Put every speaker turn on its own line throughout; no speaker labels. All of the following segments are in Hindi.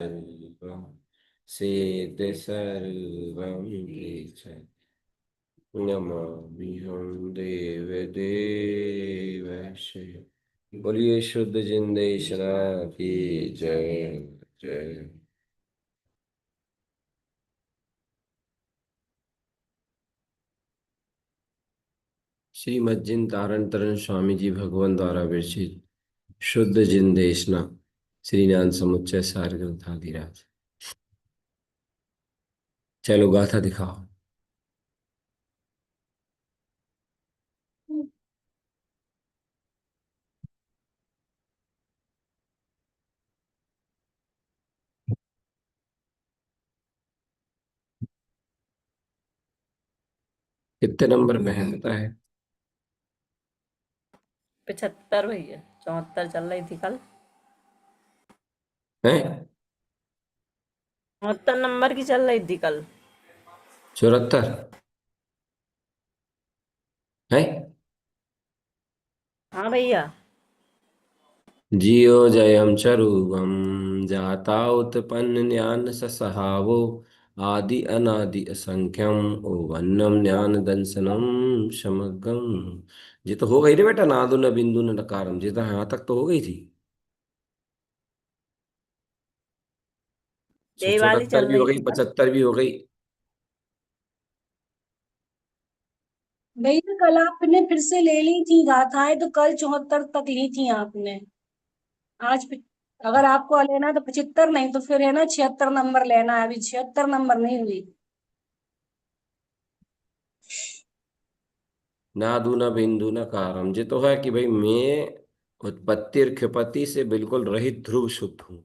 सर्वं सेते सर्वं केशव नमाम्यहं देवदेवस्य। बोलिए शुद्ध जिंदेश्वरा की जय। जय। श्रीमज्जिन तारण तरण स्वामी जी भगवान द्वारा विरचित शुद्ध जिंदेशना श्री ज्ञान समुच्चय सार ग्रंथाधिराज। चलो गाथा दिखाओ। कितने नंबर में है पता है?
75 भैया, 74 चल रही थी कल।
हैं?
74 नंबर की चल रही थी कल।
74 है।
हाँ भैया।
जियो जयम चरुवम जाता उत्पन्न ज्ञान ससहावो आदि अनादि असंख्यम ओ वन्नम ज्ञान दंसनम समग्रम। ये तो हो गई रे बेटा, नादु न बिंदु न नकारम, ये तो यहाँ तक तो हो गई थी।
यही वाली
74
चल
भी हो
रही
गई,
थी कल।
75 भी हो गई।
भैया कल आपने फिर से ले ली थी गाथाएं, तो कल 74 तक ली थी आपने। आज अगर आपको लेना है तो 75, नहीं तो फिर है ना 76 नंबर लेना है। अभी 76 नंबर नहीं हुई।
नादु न बिंदु न कारम, ये तो है कि भाई मैं उत्पत्ति और क्षपति से बिल्कुल रहित ध्रुव शुद्ध हूँ।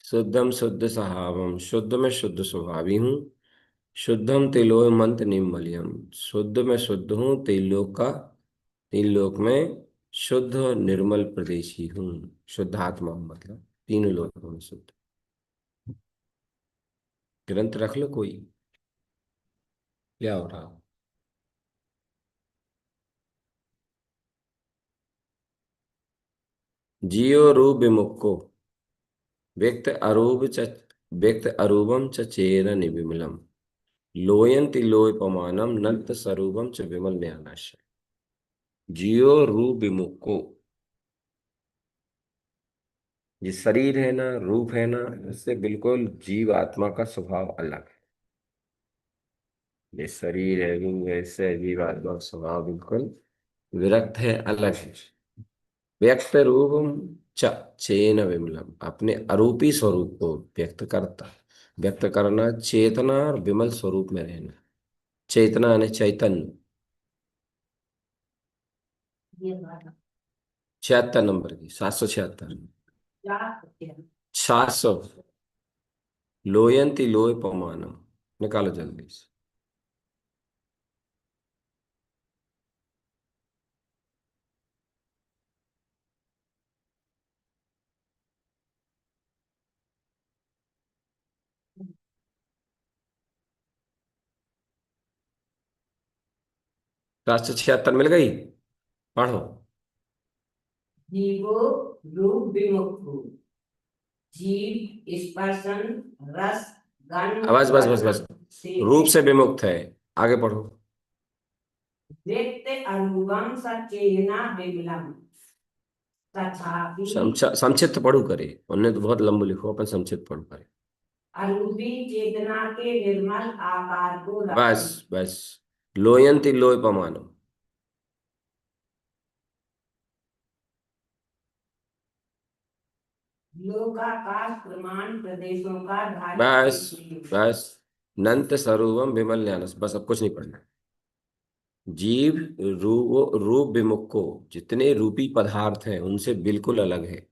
शुद्धम शुद्ध सहावम, शुद्ध में शुद्ध स्वभावी हूँ। शुद्धम तिलोय मंत्र निर्मलियम, शुद्ध में शुद्ध हूँ। त्रिलोक का, तीन लोक में शुद्ध और निर्मल प्रदेशी हूँ। शुद्धात्मा मतलब तीनों लोकों में शुद्ध। ग्रंथ रख लो कोई। क्या हो रहा? जियो रूप विमुक्को व्यक्त अरूप च व्यक्त अरूपम च चेर निविमलम लोयंति लोयपमानम नंत स्वरूपम च विमल न्यानाश। जियो रूप विमुक्को, ये शरीर है ना, रूप है ना, इससे बिल्कुल जीव आत्मा का स्वभाव अलग है। ये शरीर है, रूप है, इससे जीव आत्मा का स्वभाव बिल्कुल विरक्त है, अलग है। व्यक्त रूपम च चेन विमलम, अपने अरूपी स्वरूप को व्यक्त करता, व्यक्त करना, चेतना और विमल स्वरूप में रहना। चेतना यानी चैतन्य। 76 नंबर की, 776। 700। लोयंती लोय पमानम, निकालो जल्दी से। सात सौ छिहत्तर मिल गई। पढ़ो।
जीवो रूप विमुक्तो, जीव स्पर्शन रस गंध
बस बस बस बस, रूप से विमुक्त है। आगे पढ़ो।
व्यक्त अरूपम सचेना विमलम तथापि
संक्षिप्त पढ़ो करे, उन्हें तो बहुत लंबू लिखो, अपन संक्षिप्त पढ़ो करे।
अरूपी चेतना के निर्मल आकार को
बस बस। लोयंती लोय पमानम।
लोकाकाश प्रमाण प्रदेशों का धारी
बस बस। नंत स्वरूपम विमल ज्ञानस, बस अब कुछ नहीं पढ़ना। जीव रूप विमुक्को, जितने रूपी पदार्थ हैं उनसे बिल्कुल अलग है।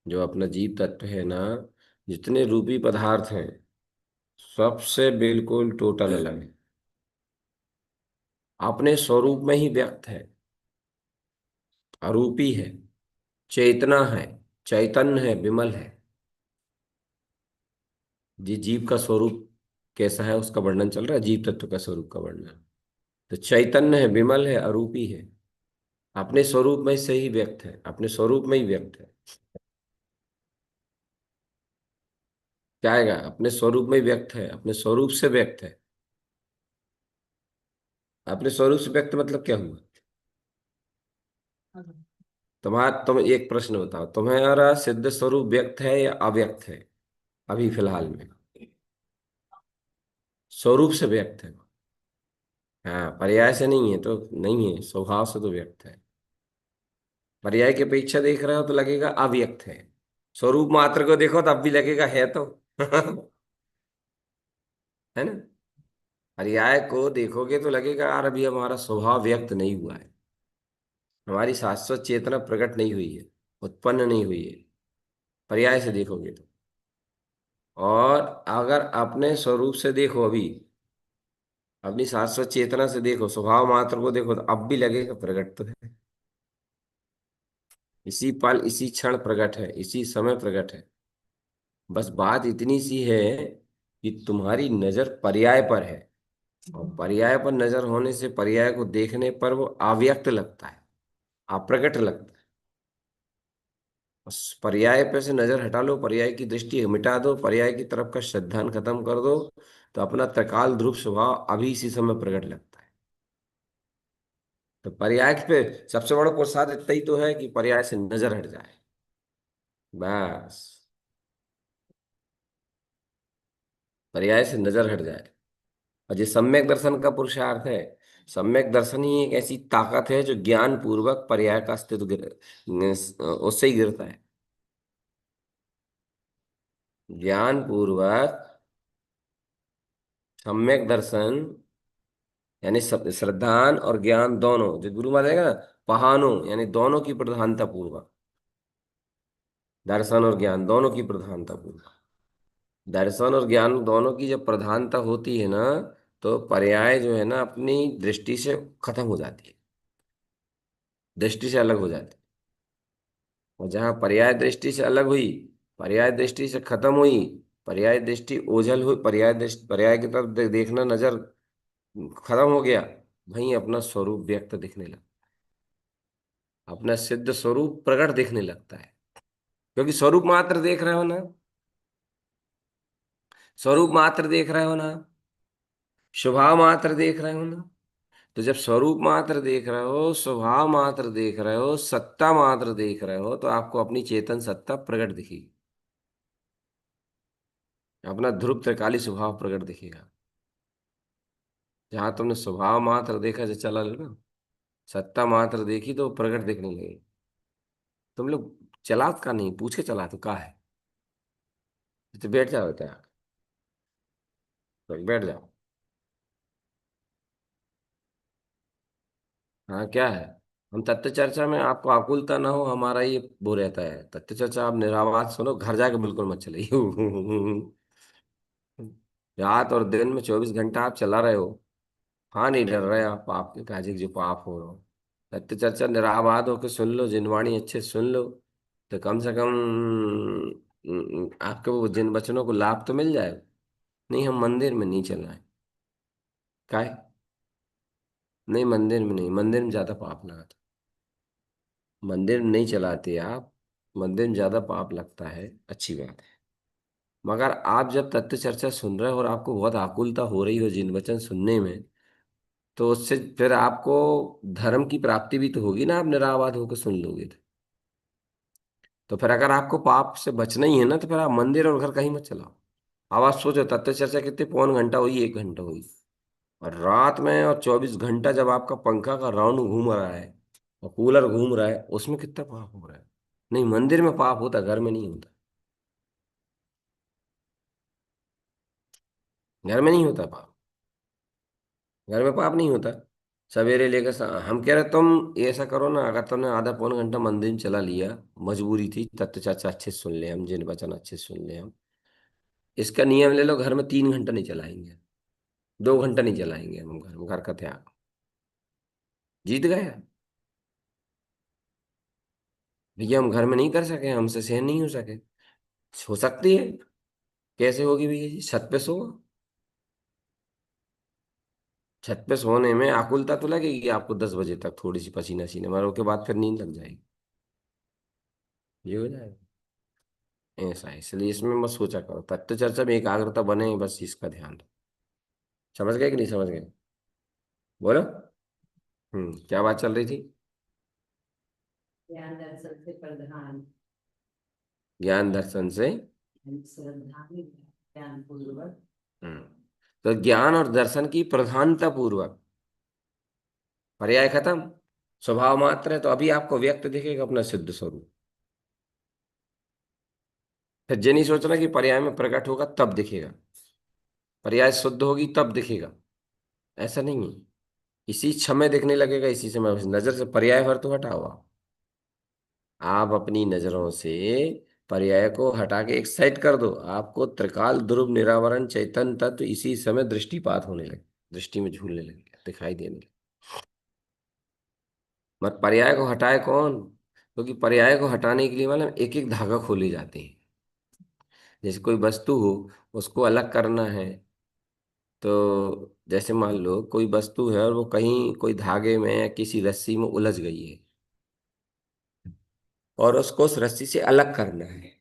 जो अपना जीव तत्व है ना, जितने रूपी पदार्थ हैं सबसे बिल्कुल टोटल अलग है। अपने स्वरूप में ही व्यक्त है, अरूपी है, चेतना है, चैतन्य है, विमल है। जी जीव का स्वरूप कैसा है उसका वर्णन चल रहा है, जीव तत्व का स्वरूप का वर्णन। तो चैतन्य है, विमल है, अरूपी है। अपने स्वरूप में से ही व्यक्त है, अपने स्वरूप में ही व्यक्त है। क्या आएगा? अपने स्वरूप में ही व्यक्त है, अपने स्वरूप से व्यक्त है। अपने स्वरूप से व्यक्त मतलब क्या हुआ? तुम्हारा, तुम एक प्रश्न बताओ, तुम्हारा सिद्ध स्वरूप व्यक्त है या अव्यक्त है अभी फिलहाल में? स्वरूप से व्यक्त है। हाँ, पर्याय से नहीं है तो नहीं है, स्वभाव से तो व्यक्त है। पर्याय की अपेक्षा देख रहे हो तो लगेगा अव्यक्त है। स्वरूप मात्र को देखो तब भी लगेगा है तो। है ना? पर्याय को देखोगे तो लगेगा यार अभी हमारा स्वभाव व्यक्त नहीं हुआ है, हमारी शाश्वत चेतना प्रकट नहीं हुई है, उत्पन्न नहीं हुई है, पर्याय से देखोगे तो। और अगर अपने स्वरूप से देखो, अभी अपनी शाश्वत चेतना से देखो, स्वभाव मात्र को देखो, तो अब भी लगेगा प्रकट तो है। इसी पल इसी क्षण प्रकट है, इसी समय प्रकट है। बस बात इतनी सी है कि तुम्हारी नजर पर्याय पर है, और पर्याय पर नजर होने से पर्याय को देखने पर वो अव्यक्त लगता है, अप्रकट लगता है। बस पर्याय पे से नजर हटा लो, पर्याय की दृष्टि मिटा दो, पर्याय की तरफ का श्रद्धान खत्म कर दो, तो अपना त्रिकाल ध्रुव स्वभाव अभी इसी समय प्रकट लगता है। तो पर्याय पे सबसे बड़ा प्रसाद इतना ही तो है कि पर्याय से नजर हट जाए, बस। पर्याय से नजर हट जाए। और ये सम्यक दर्शन का पुरुषार्थ है। सम्यक दर्शन ही एक ऐसी ताकत है जो ज्ञान पूर्वक पर्याय का अस्तित्व उससे ही गिरता है। ज्ञान पूर्वक सम्यक दर्शन, यानी श्रद्धान और ज्ञान दोनों, जो गुरु मान जाएगा ना, पहानो यानी दोनों की प्रधानता पूर्वक, दर्शन और ज्ञान दोनों की प्रधानता पूर्वक, दर्शन और ज्ञान दोनों की जब प्रधानता होती है ना, तो पर्याय जो है ना अपनी दृष्टि से खत्म हो जाती है, दृष्टि से अलग हो जाती है। और जहाँ पर्याय दृष्टि से अलग हुई, पर्याय दृष्टि से खत्म हुई, पर्याय दृष्टि ओझल हुई, पर्याय दृष्टि, पर्याय की तरफ देखना, नजर खत्म हो गया, वहीं अपना स्वरूप व्यक्त दिखने लगा, अपना सिद्ध स्वरूप प्रकट दिखने लगता है। क्योंकि स्वरूप मात्र देख रहे हो ना, स्वरूप मात्र देख रहे हो ना, स्वभाव मात्र देख रहे हो ना। तो जब स्वरूप मात्र देख रहे हो, स्वभाव मात्र देख रहे हो, सत्ता मात्र देख रहे हो, तो आपको अपनी चेतन सत्ता प्रकट दिखेगी, अपना ध्रुव त्रिकाली स्वभाव प्रकट दिखेगा। जहां तुमने स्वभाव मात्र देखा, जो चला लो ना, सत्ता मात्र देखी तो प्रकट दिखने लगे। तुम लोग चला का नहीं, पूछ के चला तो का है। तो बैठ जाओ क्या, तो बैठ जाओ। हाँ क्या है? हम तत्व चर्चा में आपको आकुलता ना हो, हमारा ये वो रहता है, तत्व चर्चा आप निरावाज सुनो, घर जाके बिल्कुल मत चलाइए। रात और दिन में 24 घंटा आप चला रहे हो, हाँ नहीं डर रहे आप पाप के काजिक जो पाप हो रहा हो। सत्य चर्चा निराबाद होकर सुन लो, जिनवाणी अच्छे से सुन लो, तो कम से कम आपके वो जिन वचनों को लाभ तो मिल जाए। नहीं, हम मंदिर में नहीं चल रहे हैं। काय? नहीं, मंदिर में नहीं, मंदिर में ज्यादा पाप लगा था। मंदिर में नहीं चलाते आप, मंदिर में ज्यादा पाप लगता है, अच्छी बात है। मगर आप जब तत्व चर्चा सुन रहे हो और आपको बहुत आकुलता हो रही हो जिन वचन सुनने में, तो उससे फिर आपको धर्म की प्राप्ति भी तो होगी ना, आप निराबाद होकर सुन लोगे तो फिर अगर आपको पाप से बचना ही है ना, तो फिर आप मंदिर और घर कहीं मत चलाओ। अब आप सोचो, तत्व चर्चा कितने, पौन घंटा हुई, 1 घंटा हुई, और रात में और 24 घंटा जब आपका पंखा का राउंड घूम रहा है और कूलर घूम रहा है, उसमें कितना पाप हो रहा है। नहीं, मंदिर में पाप होता, घर में नहीं होता, घर में नहीं होता पाप, घर में पाप नहीं होता। सवेरे लेकर हम कह रहे तुम ऐसा करो ना, अगर तुमने आधा पौन घंटा मंदिर में चला लिया, मजबूरी थी, तत्व चर्चा अच्छे से सुन ले हम, जिन वचन अच्छे से सुन ले हम, इसका नियम ले लो, घर में 3 घंटा नहीं चलाएंगे, 2 घंटा नहीं चलाएंगे हम घर में, घर का त्याग, जीत गए। भैया हम घर में नहीं कर सके, हमसे सहन नहीं हो सके। हो सकती है, कैसे होगी भैया जी, छत पे सो, छत पे सोने में आकुलता तो लगेगी आपको 10 बजे तक, थोड़ी सी पसीना सीने, मगर उसके बाद फिर नींद लग जाएगी, ये हो जाएगा। ऐसा है, इसलिए इसमें मत सोचा करो, तत्व चर्चा में एकाग्रता बने, बस इसका ध्यान रखो। समझ गए कि नहीं समझ गए? बोलो। क्या बात चल रही थी?
ज्ञान दर्शन से प्रधान
ज्ञान दर्शन से।
श्रद्धा ज्ञान पूर्वक
हम्म तो ज्ञान और दर्शन की प्रधानता पूर्वक, पर्याय खत्म, स्वभाव मात्र है, तो अभी आपको व्यक्त दिखेगा अपना सिद्ध स्वरूप। फिर ये नहीं सोचना कि पर्याय में प्रकट होगा तब दिखेगा, पर्याय शुद्ध होगी तब दिखेगा, ऐसा नहीं है। इसी समय दिखने लगेगा, इसी समय, उस नजर से पर्याय भर तो हटा हुआ। आप अपनी नजरों से पर्याय को हटा के एक साइड कर दो, आपको त्रिकाल ध्रुव निरावरण चैतन्य तत्व इसी समय दृष्टिपात होने लगे, दृष्टि में झूलने लगे, दिखाई देने लगे। मगर पर्याय को हटाए कौन? क्योंकि पर्याय को हटाने के लिए मतलब एक एक धागा खोले जाते हैं। जैसे कोई वस्तु हो, उसको अलग करना है, तो जैसे मान लो कोई वस्तु है और वो कहीं कोई धागे में या किसी रस्सी में उलझ गई है, और उसको उस रस्सी से अलग करना है,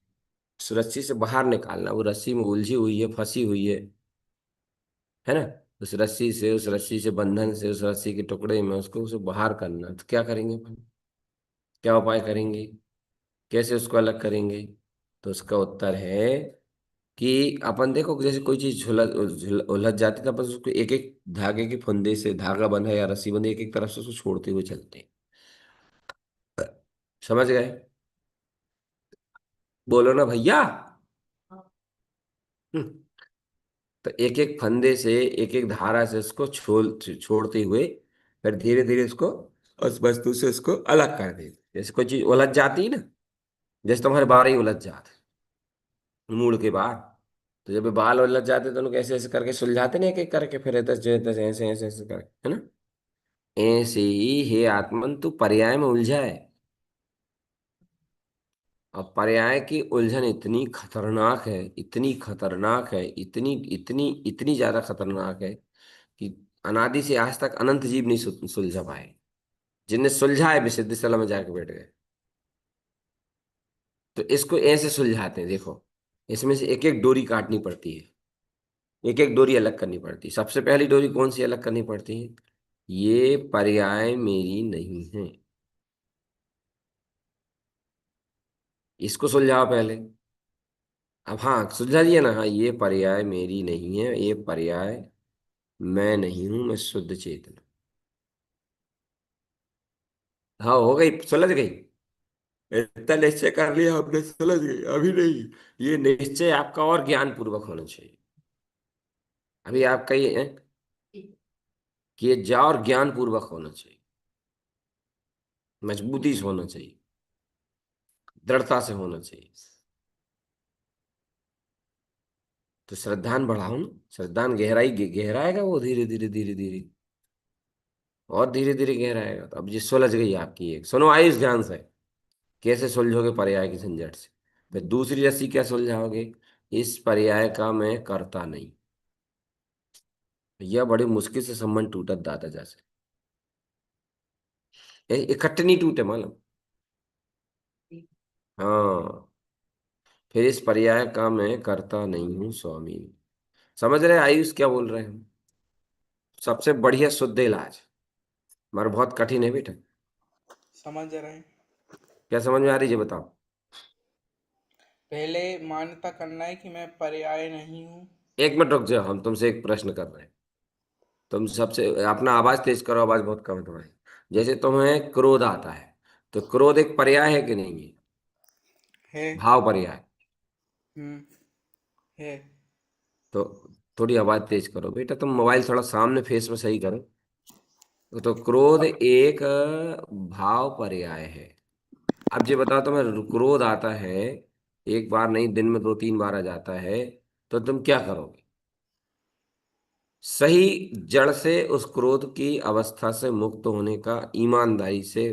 उस रस्सी से बाहर निकालना, वो रस्सी में उलझी हुई है, फंसी हुई है ना? उस रस्सी से बंधन से, उस रस्सी के टुकड़े में उसको उसे बाहर करना, तो क्या करेंगे अपन? क्या उपाय करेंगे? कैसे उसको अलग करेंगे? तो उसका उत्तर है कि अपन देखो, जैसे कोई चीज उलझ जाती है, तो अपन उसको एक एक धागे के फंदे से, धागा बंधा या रस्सी बंधे, एक एक तरफ से उसको छोड़ते हुए चलते हैं। समझ गए? बोलो ना भैया। हम्म, तो एक एक फंदे से, एक एक धारा से उसको छोड़ते हुए फिर धीरे धीरे उसको उस वस्तु से उसको अलग कर देते। जैसे कोई चीज उलझ जाती है ना, जैसे तुम्हारे बाल ही उलझ जाते मूड के बाद, तो जब ये बाल उलझ जाते तो उनको ऐसे ऐसे करके सुलझाते नहीं, एक एक करके, फिर ऐसे ऐसे ऐसे ऐसे ऐसे करके, है ना? ऐसे ही हे आत्मन तू पर्याय में उलझा है। अब पर्याय की उलझन इतनी खतरनाक है, इतनी खतरनाक है, इतनी इतनी इतनी ज्यादा खतरनाक है कि अनादि से आज तक अनंत जीव नहीं सुलझा पाए। जिनने सुलझा है विशुद्ध स्थल में जाके बैठ गए। तो इसको ऐसे सुलझाते हैं, देखो, इसमें से एक एक डोरी काटनी पड़ती है, एक एक डोरी अलग करनी पड़ती है। सबसे पहली डोरी कौन सी अलग करनी पड़ती है? ये पर्याय मेरी नहीं है, इसको सुलझाओ पहले। अब हाँ सुलझा दिया ना, हाँ ये पर्याय मेरी नहीं है, ये पर्याय मैं नहीं हूं, मैं शुद्ध चेतन। हाँ हो गई, सुलझ गई। इतना निश्चय कर लिया आपने, सुलझ गई? अभी नहीं, ये निश्चय आपका और ज्ञान पूर्वक होना चाहिए। अभी आपका ये है कि ये जा और ज्ञान पूर्वक होना चाहिए, मजबूती से होना चाहिए, दृढ़ता से होना चाहिए। तो श्रद्धान बढ़ाओ ना, श्रद्धान गहराई गहराएगा वो, धीरे धीरे धीरे धीरे और धीरे धीरे गहराएगा। तो अब ये सुलझ गई आपकी एक, सुनो आयुष ध्यान से, कैसे सुलझोगे पर्याय की झंझट से। फिर दूसरी रस्सी क्या सुलझाओगे? इस पर्याय का मैं करता नहीं। यह बड़ी मुश्किल से संबंध टूटत दाता जैसे, इकट्ठे नहीं टूटे मालूम। हाँ, फिर इस पर्याय का मैं करता नहीं हूँ स्वामी। समझ रहे आयुष क्या बोल रहे हैं हम? सबसे बढ़िया शुद्ध इलाज, मगर बहुत कठिन है बेटा।
समझ रहे हैं।
क्या समझ में आ रही है बताओ?
पहले मान्यता करना है कि मैं पर्याय नहीं हूँ।
1 मिनट रुक जाओ, हम तुमसे एक प्रश्न कर रहे हैं। तुम सबसे अपना आवाज तेज करो, आवाज बहुत कम है तुम्हारी। जैसे तुम्हें क्रोध आता है, तो क्रोध एक पर्याय है कि नहीं है?
है।
भाव पर्याय।
हम्म। है।
तो थोड़ी आवाज तेज करो बेटा, तुम मोबाइल थोड़ा सामने फेस में सही करो। तो क्रोध
अब
एक भाव पर्याय है। अब ये बताओ, तुम्हें क्रोध आता है, एक बार नहीं दिन में 2-3 बार आ जाता है, तो तुम क्या करोगे? सही जड़ से उस क्रोध की अवस्था से मुक्त होने का ईमानदारी से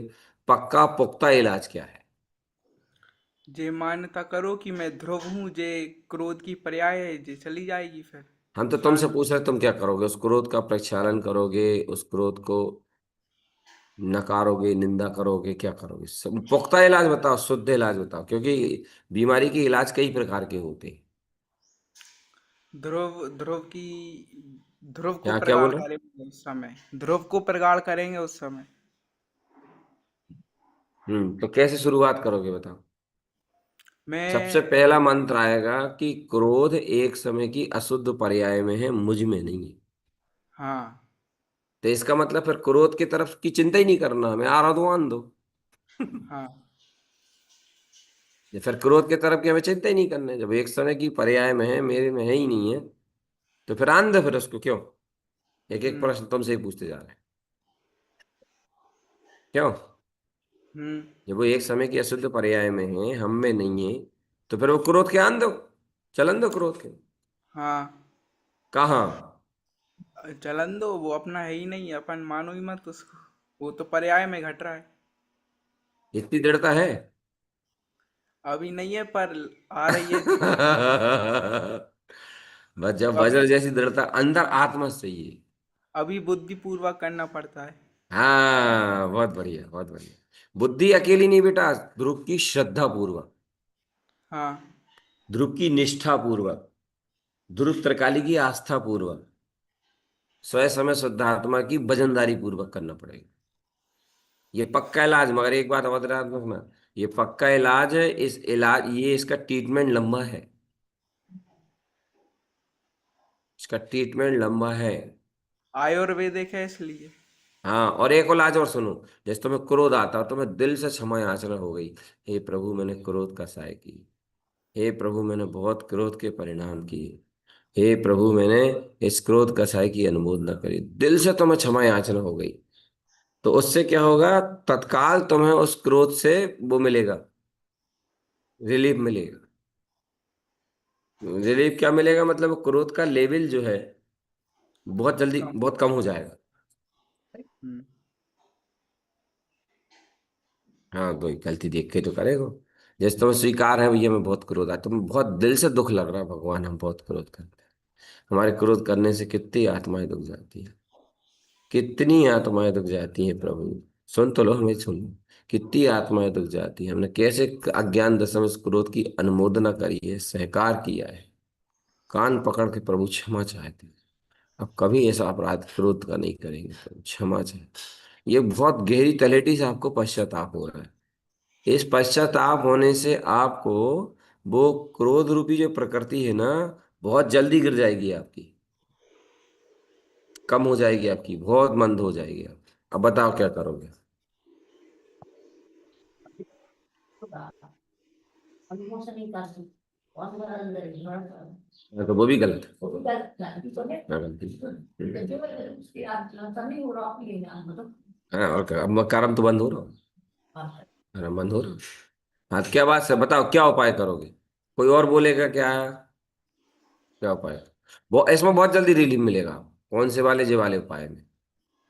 पक्का पुख्ता इलाज क्या है?
जे मान्यता करो कि मैं ध्रुव हूँ, जे क्रोध की पर्याय है, जे चली जाएगी फिर।
हम तो तुमसे
शांत।
पूछ रहे तुम क्या करोगे, उस क्रोध का प्रक्षालन करोगे, उस क्रोध को नकारोगे, निंदा करोगे, क्या करोगे? सब पुख्ता इलाज बताओ, शुद्ध इलाज बताओ, क्योंकि बीमारी के इलाज कई प्रकार के होते हैं।
ध्रुव ध्रुव की ध्रुव को
क्या क्या
प्रगाढ़
बोल रहे
करेंगे उस समय, ध्रुव को प्रगाढ़ करेंगे उस समय।
हो? तो कैसे शुरुआत करोगे बताओ। सबसे
मैं
पहला मंत्र आएगा कि क्रोध एक समय की अशुद्ध पर्याय में है, मुझ में नहीं है।
हाँ।
तो इसका मतलब फिर क्रोध की तरफ की चिंता ही नहीं करना, हमें आ रहा तो आन दो।
हाँ।
ये फिर क्रोध की तरफ की हमें चिंता ही नहीं करना है, जब एक समय की पर्याय में है, मेरे में है ही नहीं है, तो फिर आन दो, फिर उसको क्यों? एक एक
हम्म।
प्रश्न तुमसे ही पूछते जा रहे हैं, क्यों?
हम्म।
जब वो एक समय की अशुद्ध पर्याय में है, हम में नहीं है, तो फिर वो क्रोध के आन दो, चलन दो क्रोध के।
हाँ।
कहाँ?
चलन दो, वो अपना है ही नहीं, अपन मानो ही मत उसको। वो तो पर्याय में घट रहा है।
इतनी दृढ़ता है?
अभी नहीं है पर आ रही है।
बस जब
अभी
वज्र जैसी दृढ़ता अंदर आत्मा से चाहिए।
अभी बुद्धि पूर्वक करना पड़ता है।
हाँ, बहुत बढ़िया, बहुत बढ़िया। बुद्धि अकेली नहीं बेटा, ध्रुव की श्रद्धा पूर्वक,
हाँ।
ध्रुव की निष्ठा पूर्वक, ध्रुव त्रिकाली की आस्था पूर्वक, स्वयं समय शुद्धात्मा की वजनदारी पूर्वक करना पड़ेगा। ये पक्का इलाज, मगर एक बात अवध रखना, ये पक्का इलाज है, इस इलाज ये इसका ट्रीटमेंट लंबा है, इसका ट्रीटमेंट लंबा है।
आयुर्वेदिक है इसलिए।
हाँ, और एक और इलाज और सुनो। जैसे तुम्हें क्रोध आता हो, तुम्हें दिल से क्षमा याचना हो गई, हे प्रभु मैंने क्रोध का सहाय की, हे प्रभु मैंने बहुत क्रोध के परिणाम किए, हे प्रभु मैंने इस क्रोध कसाई की अनुमोदना करी, दिल से तुम्हें क्षमा याचना हो गई, तो उससे क्या होगा? तत्काल तुम्हें उस क्रोध से वो मिलेगा, रिलीफ मिलेगा। रिलीफ क्या मिलेगा? मतलब क्रोध का लेवल जो है बहुत जल्दी
कम।
बहुत कम हो जाएगा।
हम्म।
हाँ, कोई गलती देख के तो करेगा। जैसे तुम्हें स्वीकार है भैया मैं बहुत क्रोध, आता तुम्हें बहुत दिल से दुख लग रहा है, भगवान हम बहुत क्रोध करते हैं, हमारे क्रोध करने से कितनी आत्माएं दुख जाती है, कितनी आत्माएं दुख जाती हैं प्रभु, सुन तो लो, हमें सुन लो। कितनी आत्माएं दुख जाती हैं, हमने कैसे अज्ञान दशा में इस क्रोध की अनुमोदना करी है, सहकार किया है, कान पकड़ के प्रभु क्षमा चाहते हैं, अब कभी ऐसा अपराध क्रोध का नहीं करेंगे, प्रभु क्षमा चाहते। ये बहुत गहरी तलहटी से आपको पश्चाताप हो रहा है। इस पश्चाताप होने से आपको वो क्रोध रूपी जो प्रकृति है ना, बहुत जल्दी गिर जाएगी आपकी, कम हो जाएगी आपकी, बहुत मंद हो जाएगी आप। अब बताओ क्या करोगे? तो वो भी गलत है, क्या गलती? हाँ, और क्या? अब कर्म तो बंद हो रहा, कर्म बंद हो रहा। हाँ, तो क्या बात है, बताओ क्या उपाय करोगे? कोई और बोलेगा क्या? क्या उपाय? वो इसमें बहुत जल्दी रिलीफ मिलेगा। कौन से वाले? जे वाले उपाय में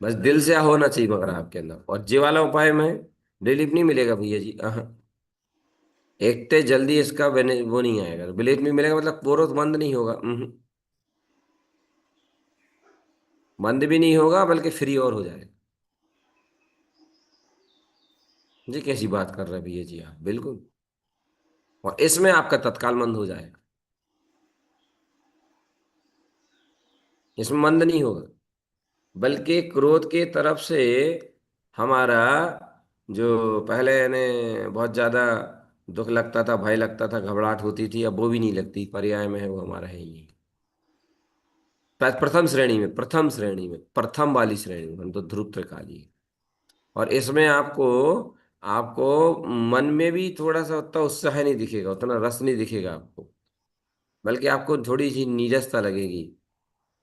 बस दिल से होना चाहिए मगर आपके अंदर, और जे वाला उपाय में रिलीफ नहीं मिलेगा भैया जी। एक ते जल्दी इसका वो नहीं आएगा, रिलीफ नहीं मिलेगा, मतलब पूरा तो बंद नहीं होगा। बंद भी नहीं होगा, बल्कि फ्री और हो जाएगा। जी कैसी बात कर रहे हैं भैया जी आप, बिल्कुल। और इसमें आपका तत्काल मंद हो जाएगा, इसमें मंद नहीं होगा, बल्कि क्रोध के तरफ से हमारा जो पहले ने बहुत ज्यादा दुख लगता था, भय लगता था, घबराहट होती थी, अब वो भी नहीं लगती, पर्याय में है, वो हमारा है ही नहीं। प्रथम श्रेणी में, प्रथम श्रेणी में, प्रथम वाली श्रेणी में हम तो ध्रुव त्रिकाली है। और इसमें आपको आपको मन में भी थोड़ा सा उतना उत्साह नहीं दिखेगा, उतना रस नहीं दिखेगा आपको, बल्कि आपको थोड़ी सी नीरसता लगेगी।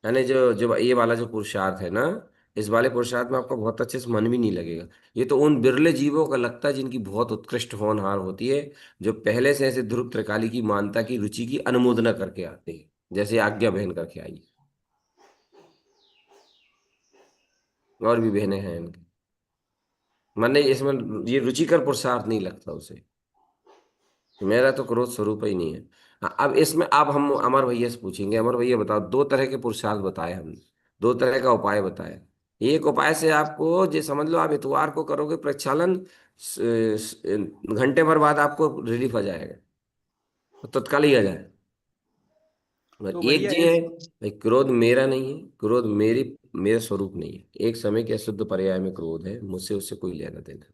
यानी जो जो ये वाला जो पुरुषार्थ है ना, इस वाले पुरुषार्थ में आपको बहुत अच्छे से मन भी नहीं लगेगा। ये तो उन बिरले जीवों का लगता है जिनकी बहुत उत्कृष्ट होनहार होती है, जो पहले से ऐसे ध्रुव त्रिकाली की मानता की रुचि की अनुमोदना करके आते हैं, जैसे आज्ञा बहन करके आई, और भी बहनें हैं इनकी। माने इसमें ये रुचिकर पुरुषार्थ नहीं लगता उसे। मेरा तो क्रोध स्वरूप ही नहीं है। हाँ, अब इसमें अब हम अमर भैया से पूछेंगे, अमर भैया बताओ, दो तरह के पुरुषार्थ बताए हमने, दो तरह का उपाय बताया। एक उपाय से आपको जे समझ लो, आप इतवार को करोगे प्रक्षालन, घंटे भर बाद आपको रिलीफ आ जाएगा, तो तत्काल ही आ जाए।
तो
और एक
भैया
जी है,
इस
भाई क्रोध मेरा नहीं है, क्रोध मेरा स्वरूप नहीं है, एक समय के अशुद्ध पर्याय में क्रोध है, मुझसे उससे कोई लेना देना,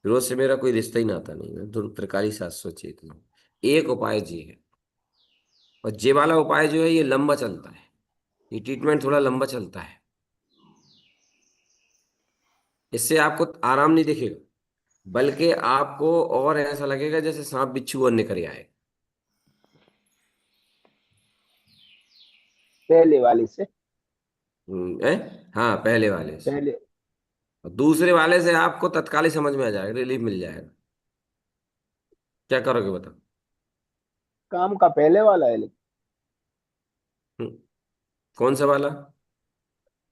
क्रोध से मेरा कोई रिश्ता ही नाता नहीं है, ध्रुव त्रिकाली शाश्वत चेतना। एक उपाय जी है, और जे वाला उपाय जो है ये लंबा चलता है, ये ट्रीटमेंट थोड़ा लंबा चलता है, इससे आपको आराम नहीं दिखेगा, बल्कि आपको और ऐसा लगेगा जैसे सांप बिच्छू और निकल आए।
पहले वाले से।
हैं? हाँ, पहले वाले से।
पहले।
और दूसरे वाले से आपको तत्काल ही समझ में आ जाएगा, रिलीफ मिल जाएगा। क्या करोगे बताओ?
काम का पहले वाला है, लेकिन
हम्म, कौन सा वाला?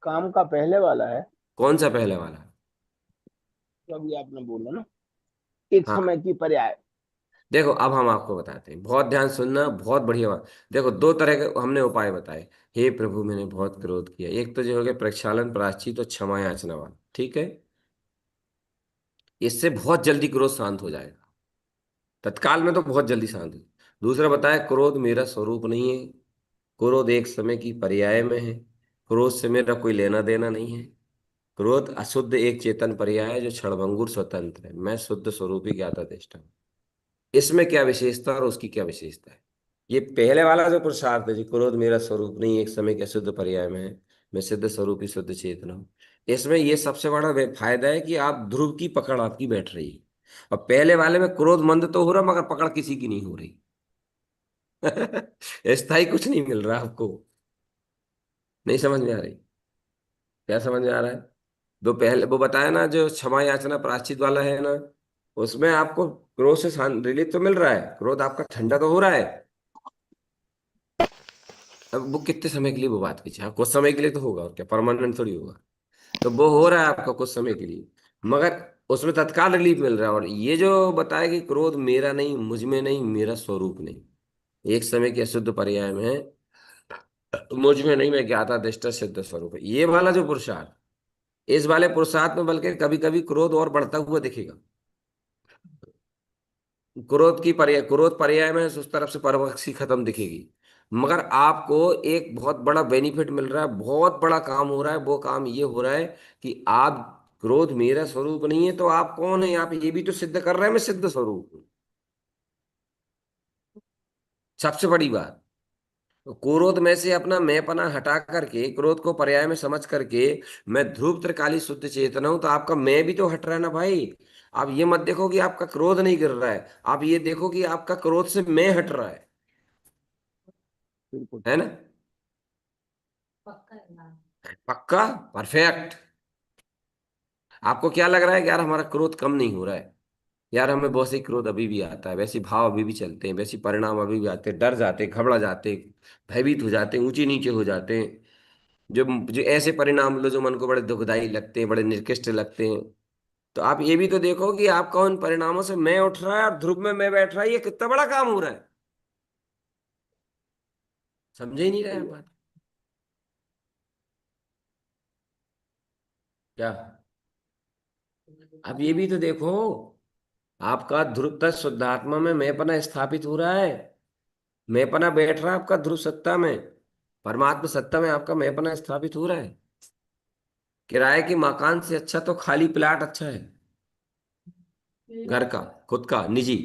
काम का पहले वाला है।
कौन सा पहले वाला?
तो अभी आपने बोला ना, एक
हाँ,
समय की पर्याय।
देखो अब हम आपको बताते हैं, बहुत ध्यान सुनना, बहुत बढ़िया बात। देखो दो तरह के हमने उपाय बताए। हे प्रभु, मैंने बहुत क्रोध किया, एक तो जो हो गया प्रक्षालन, प्रायश्चित और क्षमा याचना वाला, ठीक है, इससे बहुत जल्दी क्रोध शांत हो जाएगा, तत्काल में तो बहुत जल्दी शांत हो। दूसरा बताया, क्रोध मेरा स्वरूप नहीं है, क्रोध एक समय की पर्याय में है, क्रोध से मेरा कोई लेना देना नहीं है, क्रोध अशुद्ध एक चेतन पर्याय है जो क्षणभंगुर स्वतंत्र है, मैं शुद्ध स्वरूप ही ज्ञाता दृष्टा हूँ। इसमें क्या विशेषता और उसकी क्या विशेषता है? ये पहले वाला जो पुरुषार्थ है जी, क्रोध मेरा स्वरूप नहीं, एक समय के शुद्ध पर्याय में है, मैं सिद्ध स्वरूप ही शुद्ध चेतना हूँ। इसमें ये सबसे बड़ा फायदा है कि आप ध्रुव की पकड़ आपकी बैठ रही है। और पहले वाले में क्रोध मंद तो हो रहा, मगर पकड़ किसी की नहीं हो रही। स्थायी कुछ नहीं मिल रहा आपको। नहीं समझ में आ रही? क्या समझ में आ रहा है? दो पहले वो बताया ना, जो क्षमा याचना प्रायश्चित वाला है ना, उसमें आपको क्रोध से रिलीफ तो मिल रहा है, क्रोध आपका ठंडा तो हो रहा है। अब वो कितने समय के लिए, वो बात कीजिए, हाँ, कुछ समय के लिए तो होगा, और क्या परमानेंट थोड़ी होगा। तो वो हो रहा है आपका कुछ समय के लिए, मगर उसमें तत्काल रिलीफ मिल रहा है। और ये जो बताया कि क्रोध मेरा नहीं, मुझ में नहीं, मेरा स्वरूप नहीं, एक समय के अशुद्ध पर्याय में है, मुझ में नहीं, मैं ज्ञाता दृष्टा सिद्ध स्वरूप है, ये वाला जो पुरुषार्थ, इस वाले पुरुषार्थ में बल्कि कभी कभी क्रोध और बढ़ता हुआ दिखेगा। क्रोध पर्याय में उस तरफ से परवक्षी खत्म दिखेगी, मगर आपको एक बहुत बड़ा बेनिफिट मिल रहा है, बहुत बड़ा काम हो रहा है। वो काम ये हो रहा है कि आप, क्रोध मेरा स्वरूप नहीं है तो आप कौन है? आप ये भी तो सिद्ध कर रहे हैं मैं सिद्ध स्वरूप हूँ, सबसे बड़ी बात। तो क्रोध में से अपना मैंपना हटा करके, क्रोध को पर्याय में समझ करके मैं ध्रुव त्रिकाली शुद्ध चेतना हूं, तो आपका मैं भी तो हट रहा है ना भाई। आप ये मत देखो कि आपका क्रोध नहीं गिर रहा है, आप ये देखो कि आपका क्रोध से मैं हट रहा
बिल्कुल।
है ना? पक्का, परफेक्ट। आपको क्या लग रहा है कि यार हमारा क्रोध कम नहीं हो रहा है? यार हमें बहुत ही क्रोध अभी भी आता है, वैसे भाव अभी भी चलते हैं, वैसे परिणाम अभी भी आते हैं, डर जाते, घबरा जाते, भयभीत हो जाते, ऊंचे नीचे हो जाते हैं, जो जो ऐसे परिणाम लो जो मन को बड़े दुखदाई लगते हैं, बड़े निकृष्ट लगते हैं। तो आप ये भी तो देखो कि आपका उन परिणामों से मैं उठ रहा है और ध्रुव में मैं बैठ रहा है, ये कितना बड़ा काम हो रहा है। समझे ही नहीं रहे आप बात? क्या? अब ये भी तो देखो, आपका ध्रुव तत्व शुद्धात्मा में मैंपना स्थापित हो रहा है, मैंपना बैठ रहा है आपका ध्रुव सत्ता में, परमात्मा सत्ता में आपका मैंपना स्थापित हो रहा है। किराए के मकान से अच्छा तो खाली प्लाट अच्छा है, घर का, खुद का निजी।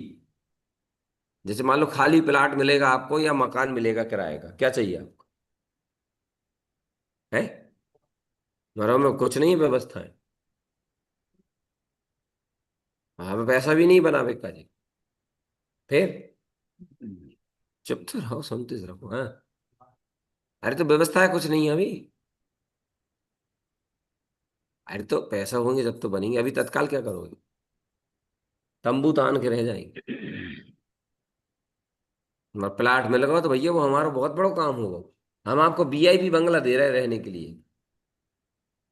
जैसे मान लो खाली प्लाट मिलेगा आपको या मकान मिलेगा किराए का, क्या चाहिए आपको? है? घरों में कुछ नहीं व्यवस्था है, वहां पे पैसा भी नहीं बना बेका जी। फिर चुप तो रहो, सुनते तो रहो, हाँ। अरे तो व्यवस्था है कुछ नहीं है अभी। अरे तो पैसा होंगे जब तो बनेंगे, अभी तत्काल क्या करोगे? तंबू तान के रह जाएंगे। और प्लाट मिल गया तो भैया वो हमारा बहुत बड़ा काम होगा। हम आपको वीआईपी बंगला दे रहे हैं रहने के लिए,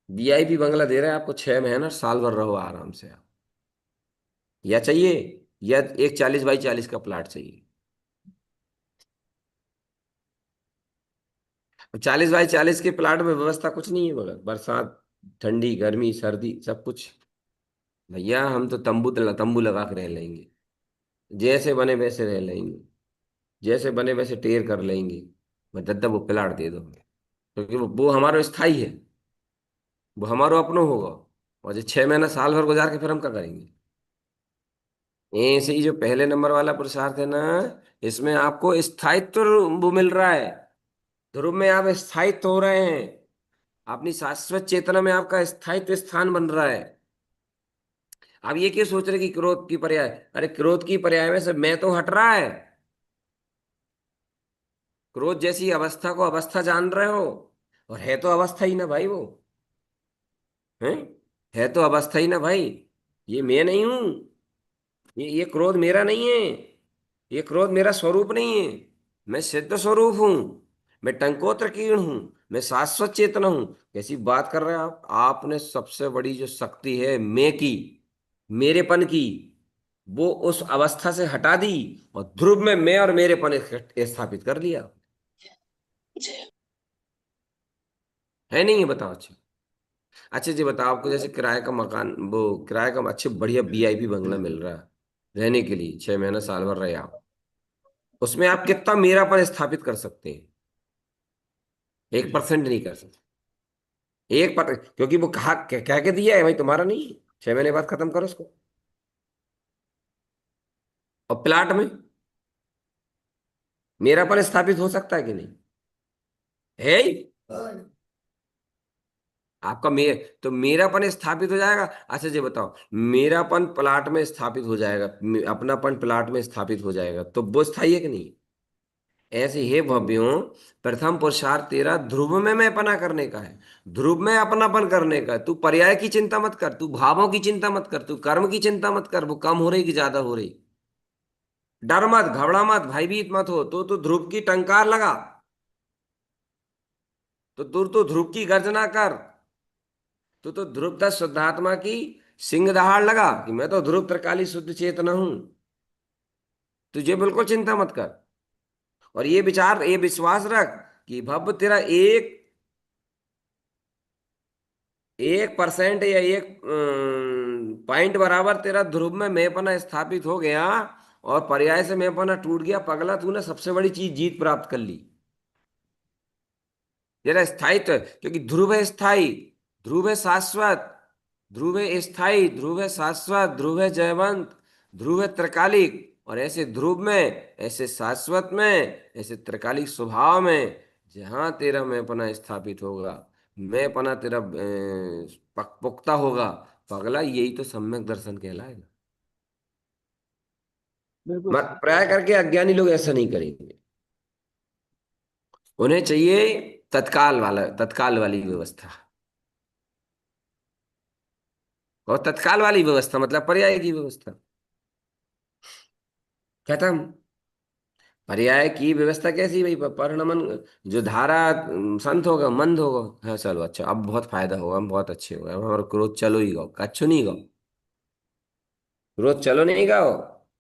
वीआईपी बंगला दे रहे हैं आपको, 6 महीना साल भर रहो आराम से आप। या चाहिए? या एक 40 बाई 40 का प्लाट चाहिए? 40 बाई 40 के प्लाट में व्यवस्था कुछ नहीं है, मगर बरसात, ठंडी, गर्मी, सर्दी, सब कुछ। भैया हम तो तंबू तंबू लगा के रह लेंगे, जैसे बने वैसे रह लेंगे, जैसे बने वैसे टेर कर लेंगे। मैं दद्दा वो प्लाट दे दो, क्योंकि वो हमारा स्थाई है, वो हमारो अपनो होगा। और जो 6 महीना साल भर गुजार के फिर हम क्या करेंगे? ऐसे ही जो पहले नंबर वाला पुरुषार्थ है ना, इसमें आपको स्थायित्व वो मिल रहा है। ध्रुव में आप स्थायित्व हो रहे हैं, अपनी शाश्वत चेतना में आपका स्थायित्व स्थान बन रहा है। आप ये क्यों सोच रहे कि क्रोध की पर्याय? अरे क्रोध की पर्याय में से मैं तो हट रहा है। क्रोध जैसी अवस्था को अवस्था जान रहे हो, और है तो अवस्था ही ना भाई वो। है है तो अवस्था ही ना भाई। ये मैं नहीं हूं। ये क्रोध मेरा नहीं है। ये क्रोध मेरा स्वरूप नहीं है। मैं सिद्ध स्वरूप हूं। मैं टंकोत्र कीर्ण हूं। मैं शाश्वत चेतना हूं। कैसी बात कर रहे हैं आप? आपने सबसे बड़ी जो शक्ति है मैं की, मेरेपन की, वो उस अवस्था से हटा दी, और ध्रुव में मैं और मेरेपन स्थापित कर लिया। है नहीं? ये बताओ। अच्छा, अच्छा जी बताओ, आपको जैसे किराए का मकान, वो किराए का अच्छे बढ़िया वीआईपी बंगला मिल रहा है रहने के लिए, 6 महीना साल भर रहे आप, उसमें आप कितना मेरापन स्थापित कर सकते हैं? 1% नहीं कर सकते। क्योंकि वो कह के दिया है भाई तुम्हारा नहीं है। 6 महीने बाद खत्म करो उसको। और प्लाट में मेरापन स्थापित हो सकता है कि नहीं? है ही। आपका तो मेरापन स्थापित हो जाएगा। अच्छा जी बताओ, मेरापन प्लाट में स्थापित हो जाएगा, अपनापन प्लाट में स्थापित हो जाएगा, तो वो स्थायी है कि नहीं? ऐसे हे भव्यों, प्रथम पुरुषार्थ तेरा ध्रुव में मैपना करने का है, ध्रुव में अपनापन करने का है। तू पर्याय की चिंता मत कर, तू भावों की चिंता मत कर, तू कर्म की चिंता मत कर, वो कम हो रही कि ज्यादा हो रही। डर मत, घबरा मत, भयभीत मत हो। तो ध्रुव की टंकार लगा, तो ध्रुव की गर्जना कर। तो ध्रुव दस शुद्धात्मा की सिंह दहाड़ लगा कि मैं तो ध्रुव त्रिकाली शुद्ध चेतना हूं। तुझे बिल्कुल चिंता मत कर। और ये विचार, ये विश्वास रख कि भव तेरा 1% या 1 पॉइंट बराबर तेरा ध्रुव में मैंपना स्थापित हो गया, और पर्याय से मैंपना टूट गया, पगला तूने सबसे बड़ी चीज जीत प्राप्त कर ली। तेरा स्थायित्व, क्योंकि ध्रुव है स्थायी, ध्रुव है शाश्वत, ध्रुव है स्थायी, ध्रुव है शाश्वत, ध्रुव है जयवंत, ध्रुव है त्रिकालिक। और ऐसे ध्रुव में, ऐसे शाश्वत में, ऐसे त्रिकालिक स्वभाव में जहां तेरा मैंपना स्थापित होगा, मैंपना तेरा पुख्ता होगा, पगला यही तो सम्यक दर्शन कहलाएगा।
बिल्कुल
मत
सही कह
प्राय
रहे
करके अज्ञानी लोग ऐसा नहीं करेंगे। उन्हें चाहिए तत्काल वाली व्यवस्था। और तत्काल वाली व्यवस्था मतलब पर्याय की व्यवस्था। खत्म। पर्याय की व्यवस्था कैसी भाई? परिणमन, जो धारा संत होगा, मंद होगा, हाँ चलो अच्छा अब बहुत फायदा होगा, हम बहुत अच्छे हो गए, अब हमारा क्रोध चलो ही गाओ, कच्छू नहीं गाओ, क्रोध चलो नहीं गाओ।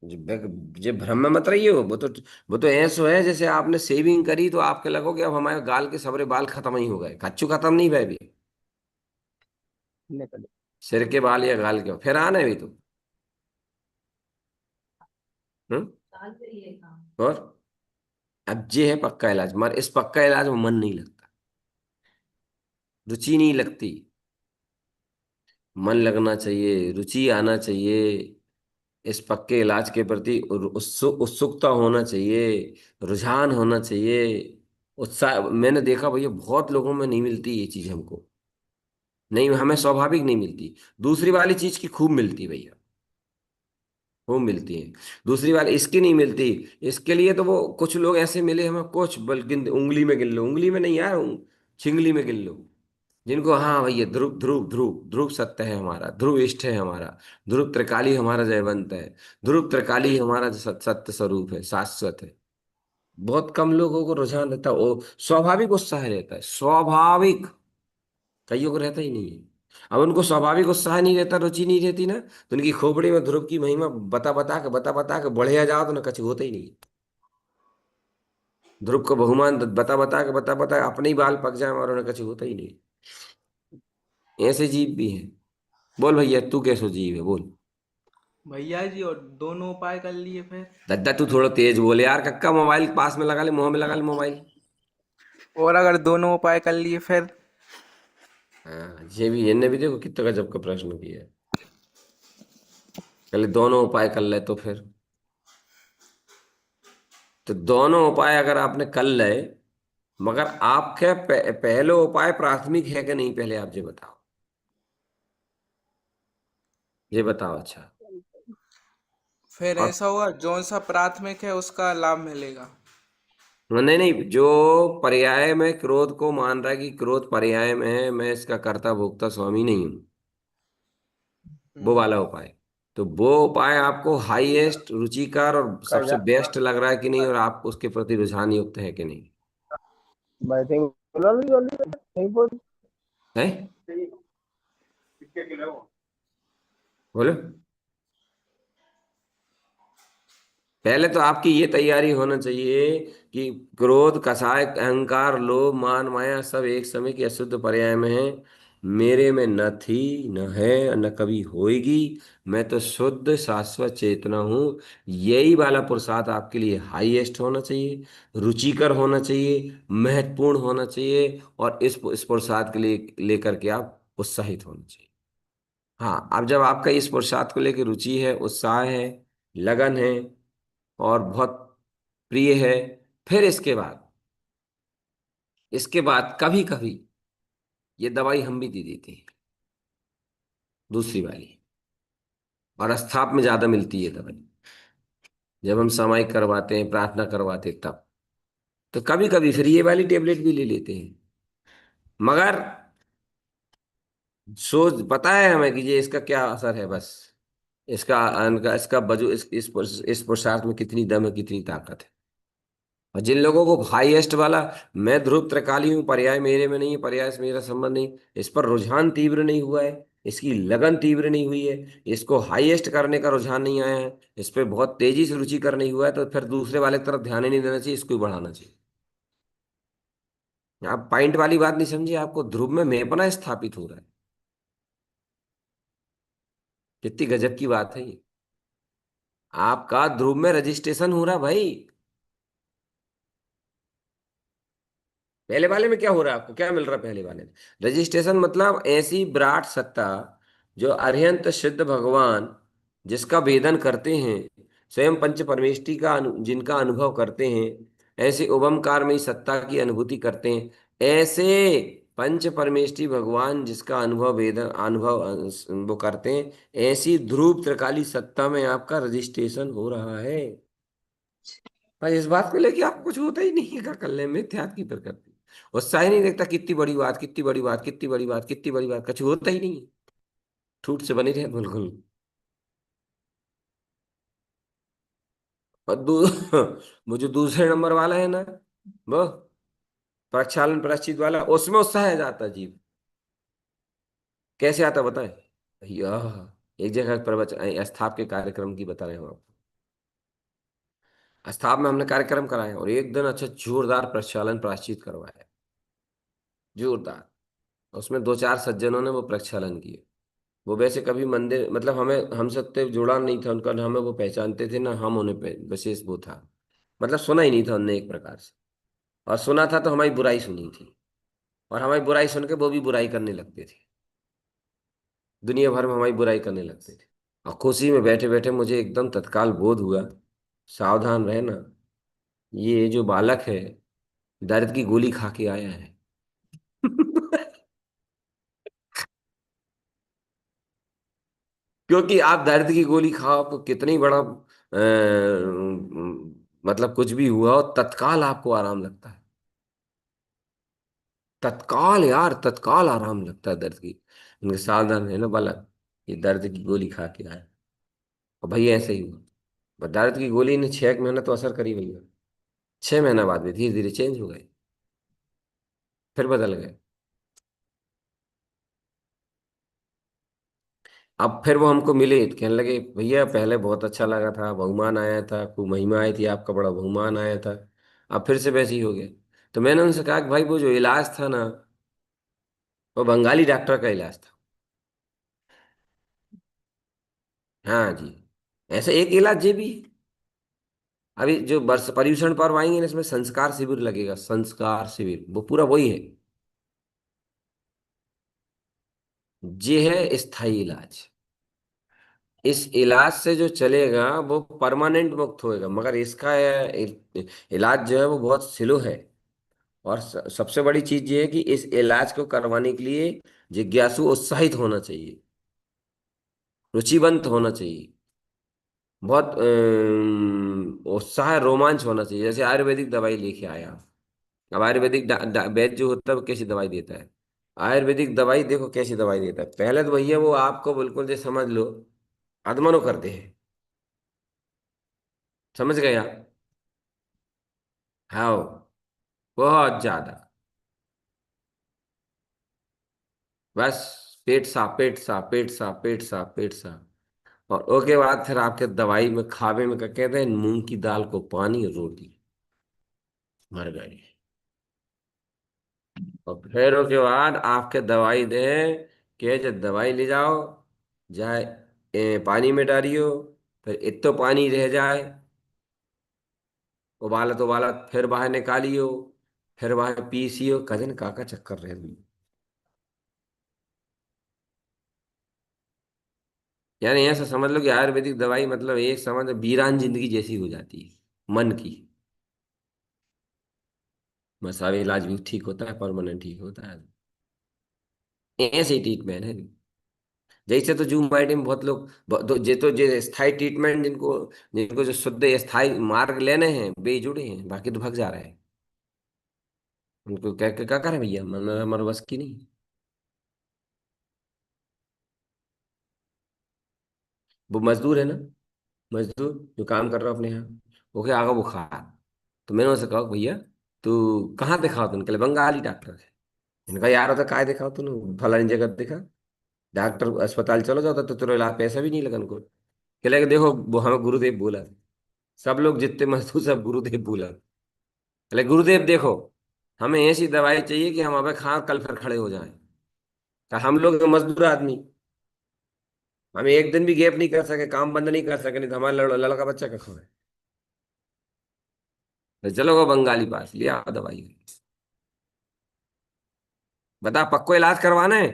जो भ्रम में मत रहिए। वो तो ऐसो है जैसे आपने सेविंग करी तो आपके लगोगे अब हमारे गाल के सबरे बाल खत्म ही हो गए। कच्छू खत्म नहीं भाई भी।
निकल।
सिर के बाल या गाल के फिर आने भी तो। हम्म। और अब ये है पक्का इलाज, मगर इस पक्का इलाज में मन नहीं लगता, रुचि नहीं लगती। मन लगना चाहिए, रुचि आना चाहिए, इस पक्के इलाज के प्रति उत्सुकता होना चाहिए, रुझान होना चाहिए, उत्साह। मैंने देखा भैया बहुत लोगों में नहीं मिलती ये चीज हमको, नहीं हमें स्वाभाविक नहीं मिलती। दूसरी वाली चीज की खूब मिलती भैया, खूब मिलती है। दूसरी वाली इसकी नहीं मिलती। इसके लिए तो वो कुछ लोग ऐसे मिले हमें, कुछ बल्कि उंगली में गिन लो, उंगली में नहीं यार, छिंगली में गिन लो, जिनको हाँ भैया ध्रुव ध्रुव ध्रुव ध्रुव सत्य है हमारा, ध्रुव इष्ट है हमारा, ध्रुव त्रिकाली हमारा जयवंत है, ध्रुव त्रिकाली हमारा सत्य स्वरूप है, शाश्वत है। बहुत कम लोगों को रुझान रहता है, वो स्वाभाविक उत्साह रहता है, स्वाभाविक। कईयों को रहता ही नहीं है। अब उनको स्वाभाविक उत्साह नहीं रहता, रुचि नहीं रहती ना, तो उनकी खोपड़ी में ध्रुव की महिमा बता बता के बढ़िया जाओ तो ना कछु होता ही नहीं। ध्रुव को बहुमान बता बता के अपने ही बाल पक जाए और उन्हें कछु होता ही नहीं। ऐसे जीव भी हैं। बोल भैया, तू कैसो जीव है, बोल।
भैया जी, और दोनों उपाय कर लिए फिर?
दद्दा तू थोड़ा तेज बोले यार, कक्का मोबाइल पास में लगा ले, मुंह में लगा ले मोबाइल।
और अगर दोनों उपाय कर लिए फिर?
हाँ, ये भी, इनने भी देखो कितना गजब का प्रश्न किया है। पहले दोनों उपाय कर ले तो फिर, तो दोनों उपाय अगर आपने कर ले, मगर आपके पहलो उपाय प्राथमिक है कि नहीं, पहले आप ये बताओ। ये बताओ अच्छा।
फिर
और
ऐसा होगा, जो सा प्राथमिक है उसका लाभ मिलेगा।
नहीं नहीं, जो पर्याय में क्रोध को मान रहा है कि क्रोध पर्याय में है, मैं इसका कर्ता भोक्ता स्वामी नहीं हूं, वो
हम्म।
वाला उपाय। तो वो उपाय आपको हाईएस्ट रुचिकर और
कर
सबसे
जा
बेस्ट लग रहा है कि नहीं, और आप उसके प्रति रुझान युक्त है कि नहीं।
भाई थिंक बोल
है, बोलो। पहले तो आपकी ये तैयारी होना चाहिए कि क्रोध, कसाय, अहंकार, लोभ, मान, माया सब एक समय की अशुद्ध पर्याय में है। मेरे में न थी, न है, न कभी होएगी। मैं तो शुद्ध शाश्वत चेतना हूँ। यही वाला पुरुषार्थ आपके लिए हाईएस्ट होना चाहिए, रुचिकर होना चाहिए, महत्वपूर्ण होना चाहिए, और इस पुरुषार्थ के लिए लेकर के आप उत्साहित होना चाहिए। हाँ, अब जब आपका इस पुरुषार्थ को लेकर रुचि है, उत्साह है, लगन है, और बहुत प्रिय है, फिर इसके बाद कभी कभी ये दवाई हम भी दे देते हैं, दूसरी वाली। और अस्थाप में ज्यादा मिलती है दवाई, जब हम सामायिक करवाते हैं, प्रार्थना करवाते हैं, तब तो कभी कभी फिर ये वाली टेबलेट भी ले लेते हैं। मगर सोच पता है हमें कि ये इसका क्या असर है, बस इसका बजू इस पुरुषार्थ में कितनी दम है, कितनी ताकत है। और जिन लोगों को हाईएस्ट वाला, मैं ध्रुव त्रिकाली हूँ, पर्याय मेरे में नहीं है, पर्याय से मेरा संबंध नहीं, इस पर रुझान तीव्र नहीं हुआ है, इसकी लगन तीव्र नहीं हुई है, इसको हाईएस्ट करने का रुझान नहीं आया है, इस पर बहुत तेजी से रुचि कर नहीं हुआ है, तो फिर दूसरे वाले की तरफ ध्यान ही नहीं देना चाहिए, इसको ही बढ़ाना चाहिए। आप पॉइंट वाली बात नहीं समझिए, आपको ध्रुव में मेपना स्थापित हो रहा है। कितनी गजब की बात है ये। आपका ध्रुव में रजिस्ट्रेशन हो रहा है भाई। पहले वाले में क्या हो रहा है, आपको क्या मिल रहा है पहले वाले में? रजिस्ट्रेशन मतलब ऐसी विराट सत्ता, जो अरिहंत सिद्ध भगवान, जिसका भेदन करते हैं, स्वयं पंच परमेष्टि का जिनका अनुभव करते हैं, ऐसे उभमकारमयी सत्ता की अनुभूति करते हैं, ऐसे पंच परमेष्टि भगवान जिसका अनुभव वो करते हैं, ऐसी ध्रुव त्रिकाली सत्ता में आपका रजिस्ट्रेशन हो रहा है। पर इस बात को लेके आपको कुछ होता ही नहीं है, क्या कर ले, मिथ्यात्व की प्रकृति, उत्साह ही नहीं देखता, कितनी बड़ी बात, कितनी बड़ी बात, कितनी बड़ी बात, कितनी बड़ी बात, कुछ होता ही नहीं है। ठूठ से बने रहे बिल्कुल। और वो जो दूसरे नंबर वाला है ना, वो प्रक्षालन प्रश्चित वाला, उसमें उत्साह आ जाता जीव। कैसे आता बताए भैया? एक जगह प्रवचन अस्थाप के कार्यक्रम की बता रहे हो आप। अस्थाप में हमने कार्यक्रम कराया और एक दिन अच्छा जोरदार प्रक्षालन प्रायश्चित करवाया, जोरदार। उसमें दो चार सज्जनों ने वो प्रक्षालन किए। वो वैसे कभी मंदिर, मतलब हमें हमसे उतने जुड़ा नहीं था उनका, ना हमें वो पहचानते थे, ना हम उन्हें विशेष वो था, मतलब सुना ही नहीं था उनने एक प्रकार से। और सुना था तो हमारी बुराई सुनी थी, और हमारी बुराई सुन के वो भी बुराई करने लगते थे, दुनिया भर में हमारी बुराई करने लगते थे। और खुशी में बैठे बैठे मुझे एकदम तत्काल बोध हुआ, सावधान रहना, ये जो बालक है दर्द की गोली खा के आया है। क्योंकि आप दर्द की गोली खाओ, आपको कितनी बड़ा मतलब कुछ भी हुआ हो, तत्काल आपको आराम लगता है। तत्काल यार, तत्काल आराम लगता है दर्द की। इनके सावधान है ना बालक, ये दर्द की गोली खा के आया। और भैया ऐसे ही हुआ। पर दर्द की गोली ने 6 महीना तो असर करी भैया, 6 महीना बाद में धीरे धीरे चेंज हो गए, फिर बदल गए। अब फिर वो हमको मिले तो कहने लगे भैया पहले बहुत अच्छा लगा था, बहुमान आया था, खूब महिमा आई थी, आपका बड़ा बहुमान आया था, अब फिर से वैसे ही हो गया। तो मैंने उनसे कहा कि भाई वो जो इलाज था ना, वो बंगाली डॉक्टर का इलाज था। हाँ जी। ऐसे एक इलाज ये भी है। अभी जो वर्ष पर्यूषण पर्व आएंगे ना, इसमें संस्कार शिविर लगेगा, संस्कार शिविर वो पूरा वही है। ये है स्थायी इलाज। इस इलाज से जो चलेगा वो परमानेंट मुक्त होएगा, मगर इसका इलाज जो है वो बहुत स्लो है। और सबसे बड़ी चीज ये है कि इस इलाज को करवाने के लिए जिज्ञासु उत्साहित होना चाहिए, रुचिवंत होना चाहिए, बहुत उत्साह रोमांच होना चाहिए। जैसे आयुर्वेदिक दवाई लेके आया। अब आयुर्वेदिक वैद्य जो होता है वो कैसी दवाई देता है? आयुर्वेदिक दवाई देखो कैसी दवाई देता है। पहले तो भैया वो आपको बिल्कुल जैसे समझ लो अधमनो करते हैं। समझ गए आप? हाँ, बहुत ज्यादा। बस पेट साफ, पेट साफ, पेट साफ, पेट साफ, पेट साफ। और ओके बाद फिर आपके दवाई में खावे में क्या कहते हैं, मूंग की दाल को पानी और रोटी, मर गए। और फिर उसके बाद आपके दवाई दें कि जब दवाई ले जाओ, जाए पानी में डालियो, फिर इतो पानी रह जाए, उबालत उबालत फिर बाहर निकालियो, फिर बाहर पीसियो, कजन का चक्कर रह गई। यानी ऐसा समझ लो कि आयुर्वेदिक दवाई मतलब एक समझ वीरान जिंदगी जैसी हो जाती है मन की। मसावे इलाज भी ठीक होता है, परमानेंट ठीक होता है। ऐसे ही ट्रीटमेंट है। जैसे तो जूम बाइट में बहुत लोग जे तो जे स्थायी ट्रीटमेंट जिनको जिनको जो शुद्ध स्थायी मार्ग लेने हैं वे जुड़े हैं, बाकी तो भाग जा रहे हैं। उनको क्या क्या करें भैया, हमारे बस की नहीं। वो मजदूर है ना, मजदूर जो काम कर रहा है अपने यहाँ, ओके आगा बुखार। तो मैंने उनसे कहा भैया तू कहाँ दिखाओ? तुमने कहा बंगाली डॉक्टर है। इनका यार होता काय दिखाओ तूने, फलानी जगह दिखा, डॉक्टर अस्पताल चलो जाओ तो तेरे इलाज पैसा भी नहीं लगा उनको। कह लगे देखो वो हमें गुरुदेव बोला था, सब लोग जितने मजदूर सब गुरुदेव बोला। बोले गुरुदेव देखो, हमें ऐसी दवाई चाहिए कि हम अबे खा कल फिर खड़े हो जाएं। कहा हम लोग तो मजदूर आदमी, हम एक दिन भी गैप नहीं कर सके, काम बंद नहीं कर सके, नहीं तो हमारा लड़का बच्चा का खाए। तो चलो वो बंगाली पास लिया दवाई। बता पक्को इलाज करवाना है?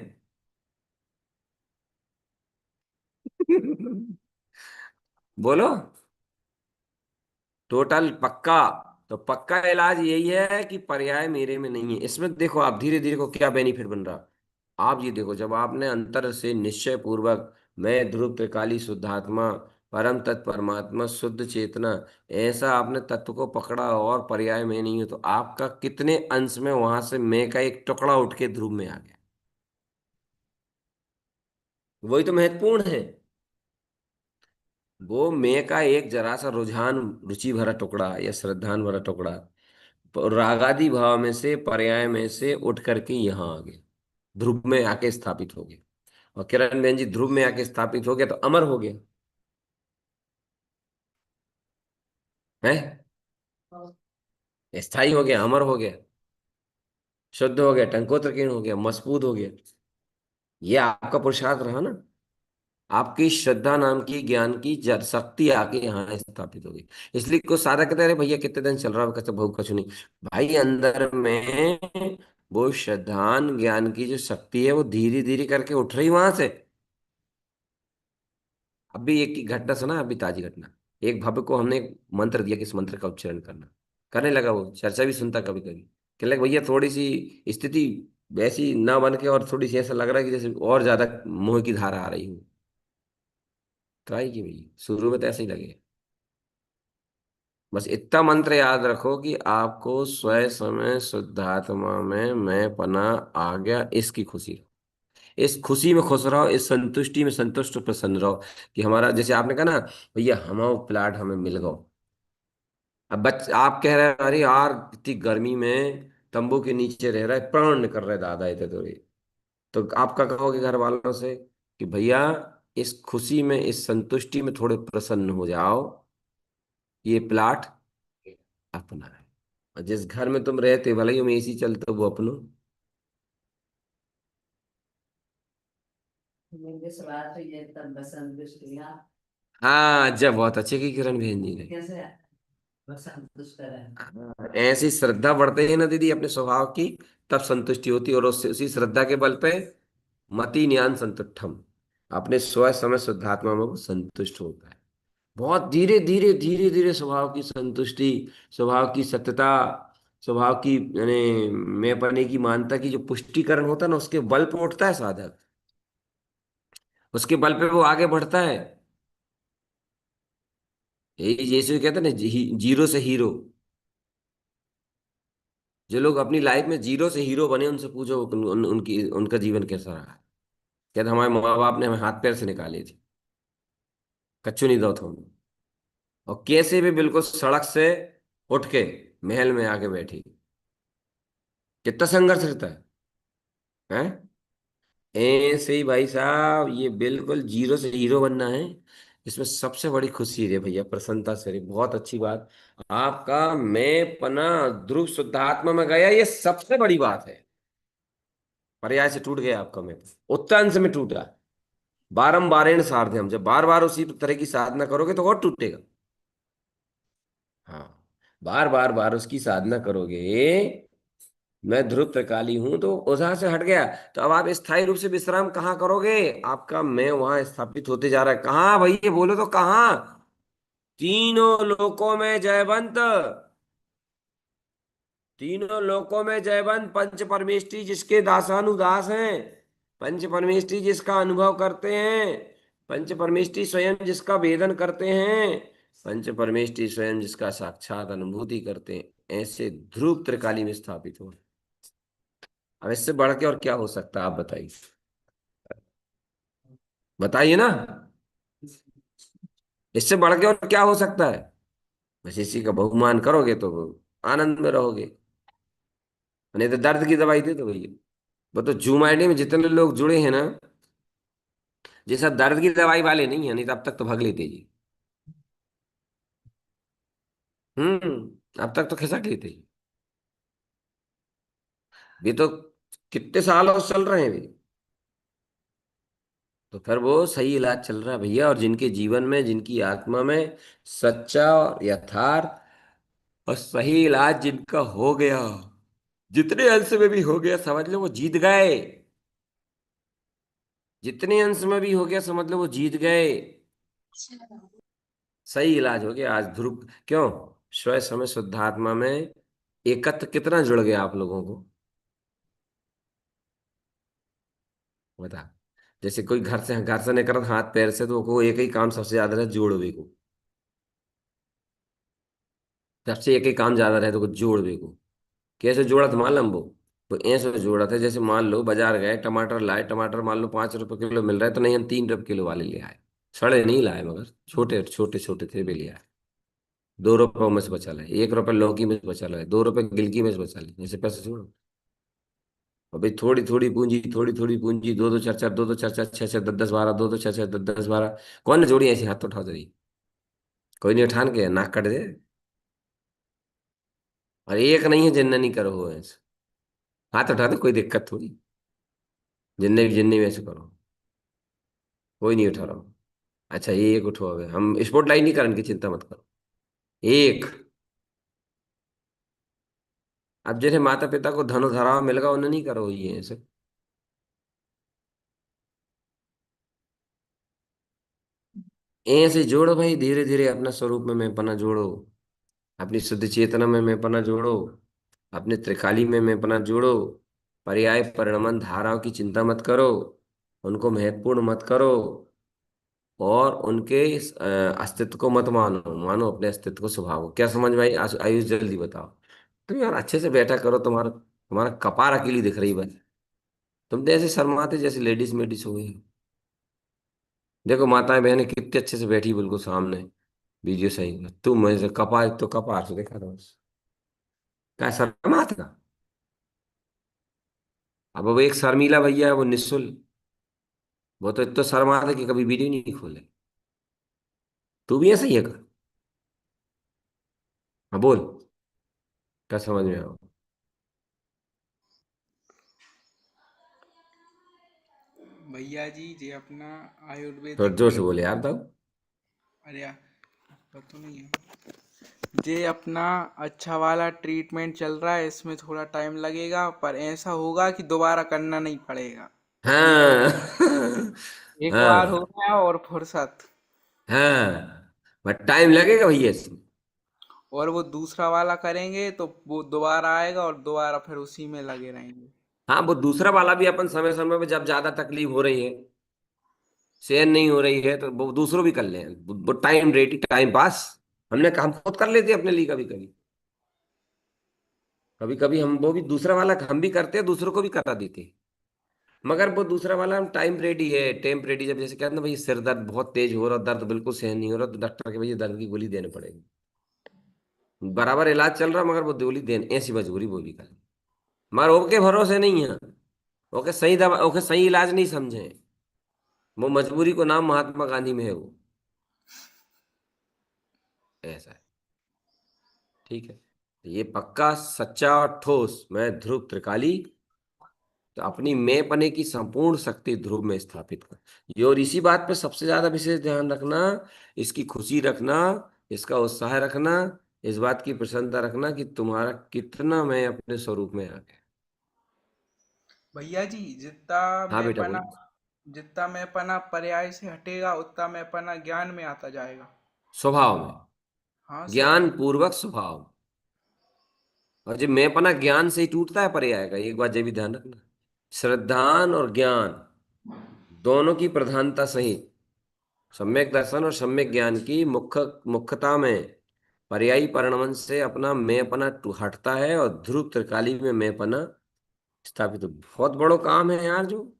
बोलो। टोटल पक्का। तो पक्का इलाज यही है कि पर्याय मेरे में नहीं है। इसमें देखो आप धीरे धीरे को क्या बेनिफिट बन रहा। आप ये देखो जब आपने अंतर से निश्चय पूर्वक मैं ध्रुव त्रिकाली शुद्धात्मा परम तत्परमात्मा शुद्ध चेतना ऐसा आपने तत्व को पकड़ा और पर्याय में नहीं हो, तो आपका कितने अंश में वहां से मैं का एक टुकड़ा उठ के ध्रुव में आ गया। वही तो महत्वपूर्ण है। वो मैं का एक जरा सा रुझान, रुचि भरा टुकड़ा या श्रद्धान भरा टुकड़ा रागादि भाव में से पर्याय में से उठ करके यहाँ आ गए, ध्रुव में आके स्थापित हो गए। और किरण बेन जी ध्रुव में आके स्थापित हो गया तो अमर हो गया है, स्थायी हो गया, अमर हो गया, शुद्ध हो गया, टंकोतकीर्ण हो गया, मजबूत हो गया। ये आपका पुरुषार्थ रहा ना। आपकी श्रद्धा नाम की ज्ञान की शक्ति आके यहाँ स्थापित हो गई। इसलिए कुछ साधक कहते हैं अरे भैया कितने दिन चल रहा है, कहते बहुत कुछ नहीं। भाई अंदर में वो श्रद्धान ज्ञान की जो शक्ति है वो धीरे धीरे करके उठ रही वहां से। अभी एक की घटना सुना, अभी ताजी घटना। एक भक्त को हमने एक मंत्र दिया कि इस मंत्र का उच्चारण करना, करने लगा, वो चर्चा भी सुनता कभी कभी। कहने लगा भैया थोड़ी सी स्थिति वैसी ना बन के और थोड़ी सी ऐसा लग रहा है कि जैसे और ज्यादा मोह की धारा आ रही हूँ। ट्राई की भैया, शुरू में तो ऐसे ही लगे। बस इतना मंत्र याद रखो कि आपको स्वयं समय शुद्धात्मा में मैं पना आ गया, इसकी खुशी रहो। इस खुशी में खुश रहो, इस संतुष्टि में संतुष्ट और प्रसन्न रहो कि हमारा जैसे आपने कहा ना भैया हमारा प्लाट हमें मिल गो। अब आप कह रहे हैं अरे यार इतनी गर्मी में तंबू के नीचे रह रहा है, प्राण निकल रहा है दादा इतने तो। तो आपका कहोगे घर वालों से कि भैया इस खुशी में, इस संतुष्टि में थोड़े प्रसन्न हो जाओ। ये प्लाट अपना है। और जिस घर में तुम रहते, भले ही में एसी चलते हो, वो अपनो।
मुझे सवाल तो ये तब बसंत दृष्टिया
हाँ, जब बहुत अच्छे की किरण बहन जी ने।
कैसे बसंत दुष्ट है।
हाँ, ऐसी श्रद्धा बढ़ते ही ना दीदी अपने स्वभाव की, तब संतुष्टि होती है। और उससे, उसी श्रद्धा के बल पे मति ज्ञान संतुष्टम, अपने स्व समय शुद्धात्मा में वो संतुष्ट होता है। बहुत धीरे धीरे धीरे धीरे स्वभाव की संतुष्टि, स्वभाव की सत्यता, स्वभाव की यानी मैंपने की मानता की जो पुष्टिकरण होता है ना, उसके बल पे उठता है साधक। उसके बल पे वो आगे बढ़ता है। यही जैसे कहते हैं ना, जीरो से हीरो। जो लोग अपनी लाइफ में जीरो से हीरो बने, उनसे पूछो उनकी उनका जीवन कैसा रहा है। कहते हमारे माँ बाप ने हमें हाथ पैर से निकाले थे, कच्चू नहीं दो थे। और कैसे भी बिल्कुल सड़क से उठ के महल में आके बैठी। कितना संघर्ष रहता है। ऐसे ही भाई साहब, ये बिल्कुल जीरो से हीरो बनना है। इसमें सबसे बड़ी खुशी है भैया, प्रसन्नता से रही। बहुत अच्छी बात। आपका मैं पना ध्रुव शुद्धात्मा में गया, ये सबसे बड़ी बात है। पर्याय से टूट गया आपका मैं, उत्तान से में टूटा। बारंबारेण सारध्यम, जब बार बार उसी तरह की साधना करोगे तो और टूटेगा। हाँ, बार बार बार उसकी साधना करोगे। मैं ध्रुव त्रिकाली हूं तो ओझा से हट गया। तो अब आप स्थायी रूप से विश्राम कहाँ करोगे? आपका मैं वहां स्थापित होते जा रहा है। कहाँ भैया, बोलो तो कहाँ? तीनों लोकों में जयवंत। तीनों लोकों में जयवंत, पंच परमेष्टि जिसके दासानुदास हैं, पंच परमेष्टि जिसका अनुभव करते हैं, पंच परमेष्टि स्वयं जिसका वेदन करते हैं, पंच परमेष्टि स्वयं जिसका साक्षात अनुभूति करते हैं, ऐसे ध्रुव त्रिकाली में स्थापित हो। अब इससे बढ़ के और क्या हो सकता है, आप बताइए। बताइए ना। इससे बढ़ के और क्या हो सकता है? बस इसी का बहुमान करोगे तो आनंद में रहोगे। नहीं तो दर्द की दवाई दे दो भैया। वो तो जूम आईडी में जितने लोग जुड़े हैं ना, ये सब दर्द की दवाई वाले नहीं है, नहीं तो अब तक तो भाग लेते जी। अब तक तो खिसक लेते जी। ये तो कितने सालों से चल रहे हैं भी। तो फिर वो सही इलाज चल रहा है भैया। और जिनके जीवन में, जिनकी आत्मा में सच्चा और यथार्थ और सही इलाज जिनका हो गया, जितने अंश में भी हो गया, समझ लो वो जीत गए। जितने अंश में भी हो गया, समझ लो वो जीत गए। सही इलाज हो गया आज ध्रुव। क्यों? स्व समय शुद्धात्मा में एकत्र कितना जुड़ गया आप लोगों को, बता। जैसे कोई घर से निकल हाथ पैर से, तो वो एक ही काम सबसे ज्यादा रहे, जोड़वे को। सबसे एक ही काम ज्यादा रहे तो जोड़वे को। कैसे जोड़ा था मालूम वो? तो ऐसे जोड़ा था, जैसे मान लो बाजार गए, टमाटर लाए, टमाटर मान लो 5 रुपए किलो मिल रहा है, तो नहीं हम 3 रुपए किलो वाले ले आए। सड़े नहीं लाए, मगर छोटे छोटे छोटे थे भी ले आए। 2 रुपए में से बचा लाए, 1 रुपए लौकी में से बचा लाए, 2 रुपए गिलकी में से बचा लिए, ऐसे पैसे जोड़ो। और भाई थोड़ी थोड़ी पूंजी, थोड़ी थोड़ी पूंजी, दो दो चार चार, दो दो चार चार, छह छह दस दस बारह, दो दो चार चार, दस दस बारह। कौन ने जोड़ी ऐसी? हाथ तो उठाओ जरी। कोई नहीं, उठान के नाक कट दे। और एक नहीं है जिन्ना नहीं करो हो ऐसे। हाथ उठा दे, कोई दिक्कत थोड़ी। जिन्ने भी ऐसे करो। कोई नहीं उठा रहा। अच्छा, ये एक उठवाओगे, हम स्पॉट लाइन नहीं करने की चिंता मत करो। एक। अब जैसे माता पिता को धनो धराव मिलेगा, उन्हें नहीं करो ये ऐसे। ऐसे जोड़ो भाई, धीरे धीरे अपना स्वरूप में मैं पना जोड़ो। अपनी शुद्ध चेतना में मैं पना जोड़ो। अपने त्रिकाली में मैं पना जोड़ो। पर्याय परिणमन धाराओं की चिंता मत करो। उनको महत्वपूर्ण मत करो। और उनके इस, अस्तित्व को मत मानो, मानो अपने अस्तित्व को, स्वभाव को। क्या समझ में आई? आयुष जल्दी बताओ। तुम यार अच्छे से बैठा करो, तुम्हारा तुम्हारा कपार अकेली दिख रही बस। तुम तो ऐसे शर्माते जैसे लेडीज मेडीज हो गई। देखो माताएं बहनें कितने अच्छे से बैठी बिल्कुल सामने। वीडियो सही है। तुम ऐसे कपार, तो कपार से देखा था बस। क्या शर्मा था? अब वो एक शर्मीला भैया है, वो निशुल। वो तो इतना शर्मा था कि कभी वीडियो नहीं खोले। तू भी ऐसा ही है कर। हाँ बोल, क्या समझ में आओ।
भैया जी ये अपना
तो
आयुर्वेदिक
जोर से बोले यार तब।
अरे यार, तो नहीं है ये अपना अच्छा वाला ट्रीटमेंट चल रहा है, इसमें थोड़ा टाइम लगेगा पर ऐसा होगा कि दोबारा करना नहीं पड़ेगा। एक
हाँ
एक बार हो
हाँ
गया और फुर्सत।
हाँ, बट टाइम लगेगा भैया इसमें।
और वो दूसरा वाला करेंगे तो वो दोबारा आएगा और दोबारा फिर उसी में लगे रहेंगे।
हाँ, वो दूसरा वाला भी अपन समय समय पे जब ज्यादा तकलीफ हो रही है, शेयर नहीं हो रही है, तो वो दूसरों भी कर लें। वो टाइम रेटी टाइम पास, हमने हम खुद कर लेते हैं अपने लिए। कभी कभी, कभी कभी हम वो भी दूसरा वाला हम भी करते हैं, दूसरों को भी करा देते हैं। मगर वो दूसरा वाला हम टाइम रेडी है, टेम्परेरी। जब जैसे कहते हैं ना भाई, सिर दर्द बहुत तेज हो रहा, दर्द बिल्कुल सहन नहीं हो रहा, तो डॉक्टर के भाई दर्द की गोली देनी पड़ेगी। बराबर इलाज चल रहा मगर वो गोली देने ऐसी मजबूरी वो भी कर। मगर ओके भरोसे नहीं है। ओके सही दवा, ओके सही इलाज नहीं समझे। वो मजबूरी को नाम महात्मा गांधी में है वो। ऐसा है। ठीक है, तो ये पक्का सच्चा और ठोस मैं ध्रुव त्रिकाली, तो अपनी मैं पने की संपूर्ण शक्ति ध्रुव में स्थापित कर। ये और इसी बात पे सबसे ज्यादा विशेष ध्यान रखना, इसकी खुशी रखना, इसका उत्साह रखना, इस बात की प्रसन्नता रखना कि तुम्हारा कितना मैं अपने स्वरूप में आ गया।
भैया जी जितना
हाँ बेटा
मैंपना
बोल।
जितना मैंपना पर्याय से हटेगा उतना मैंपना ज्ञान में आता जाएगा।
स्वभाव में,
हाँ
ज्ञान
स्वभाव।
पूर्वक स्वभाव। और जब मैं अपना ज्ञान से ही टूटता है परे आएगा, एक बात ये भी ध्यान रखना। श्रद्धान और ज्ञान दोनों की प्रधानता सहित सम्यक दर्शन और सम्यक ज्ञान की मुख्यता में पर्यायी परिणमन से अपना मैंपना हटता है और ध्रुव त्रिकाली में मैंपना स्थापित हो। बहुत बड़ो काम है यार जो,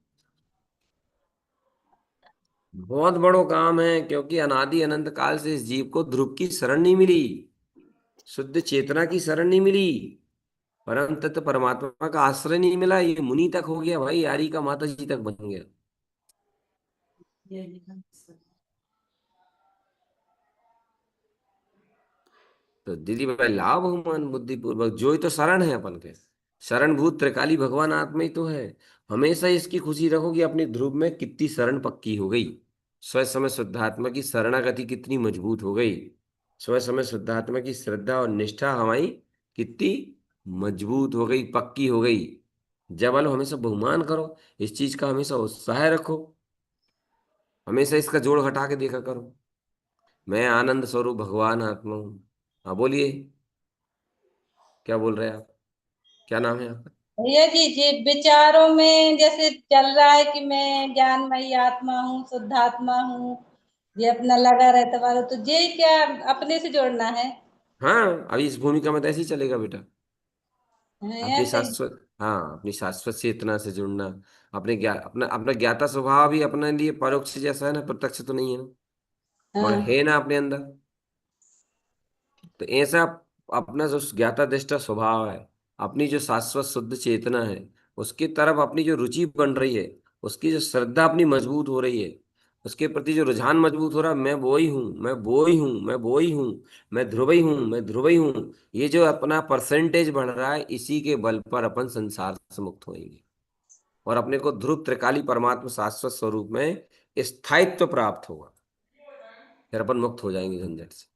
बहुत बड़ो काम है, क्योंकि अनादि अनंत काल से इस जीव को ध्रुव की शरण नहीं मिली, शुद्ध चेतना की शरण नहीं मिली, परम तत्व परमात्मा का आश्रय नहीं मिला। ये मुनि तक हो गया भाई, यारी का माता जी तक बन गया। तो दीदी भाई लाभ हुमान बुद्धि पूर्वक, जो ही तो शरण है अपन के। शरण भूत त्रिकाली भगवान आत्मा ही तो है। हमेशा इसकी खुशी रखो कि अपनी ध्रुव में कितनी शरण पक्की हो गई। स्वयं समय शुद्धात्मा की शरणागति कितनी मजबूत हो गई। स्वयं समय शुद्धात्मा की श्रद्धा और निष्ठा हमारी कितनी मजबूत हो गई, पक्की हो गई। जब हमेशा बहुमान करो, इस चीज का हमेशा उत्साह रखो, हमेशा इसका जोड़ घटा के देखा करो। मैं आनंद स्वरूप भगवान आत्मा हूँ। हाँ बोलिए, क्या बोल रहे हैं आप? क्या नाम है आपका?
भैया जी जी विचारों में जैसे चल रहा है कि मैं ज्ञानमयी आत्मा हूँ, शुद्धात्मा हूँ, ये अपना लगा रहता वाला, तो ये क्या अपने से जोड़ना है?
हाँ, अभी इस भूमिका में तो ऐसे ही चलेगा बेटा।
है
अपनी
ऐसे?
शाश्वत, हाँ, अपनी शाश्वत चेतना से जुड़ना। अपने अपना अपना ज्ञाता स्वभाव भी अपने लिए परोक्ष जैसा है ना, प्रत्यक्ष तो नहीं है ना, मगर
हाँ।
है ना अपने अंदर। तो ऐसा अपना जो ज्ञाता दृष्टा स्वभाव है, अपनी जो शाश्वत शुद्ध चेतना है, उसकी तरफ अपनी जो रुचि बन रही है, उसकी जो श्रद्धा अपनी मजबूत हो रही है, उसके प्रति जो रुझान मजबूत हो रहा है, मैं वो ही हूँ, मैं वो ही हूँ, मैं वो ही हूँ, मैं ध्रुव ही हूँ, मैं ध्रुव ही हूँ। ये जो अपना परसेंटेज बढ़ रहा है, इसी के बल पर अपन संसार से मुक्त होंगे और अपने को ध्रुव त्रिकाली परमात्मा शाश्वत स्वरूप में स्थायित्व प्राप्त होगा। फिर अपन मुक्त हो जाएंगे झंझट से।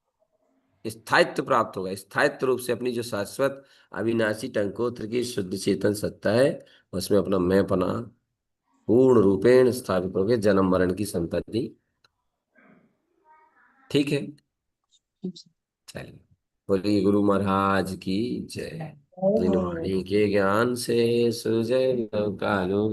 स्थायित्व प्राप्त होगा, स्थायित्व रूप से अपनी जो शाश्वत अविनाशी टंकोत्र की शुद्ध चेतन सत्ता है, उसमें अपना मैं पना पूर्ण रूपेण स्थापित हो गए, जन्म मरण की संतति। ठीक है, चलिए, बोलिए गुरु महाराज की जय। जिन
ओहो।
वाणी के ज्ञान से सुजय नव कालो।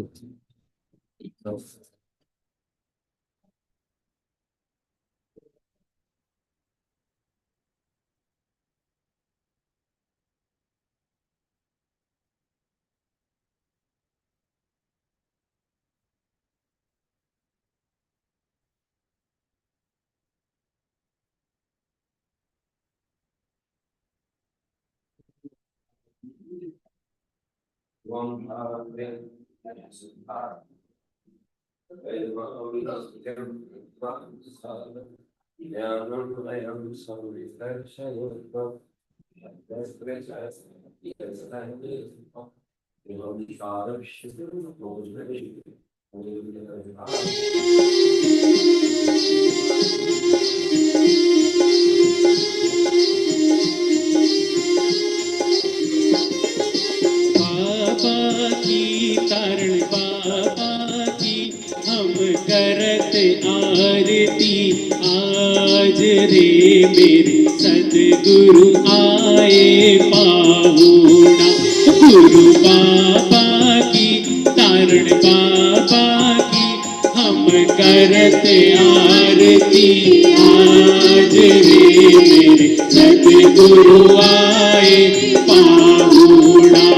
बाबा की तारण बाबा की हम करत आरती आज रे मेरे सदगुरु आए पाहुणा। गुरु बाबा की तारण बाबा की हम करत आरती आज रे मेरे सदगुरु आए पाहुणा।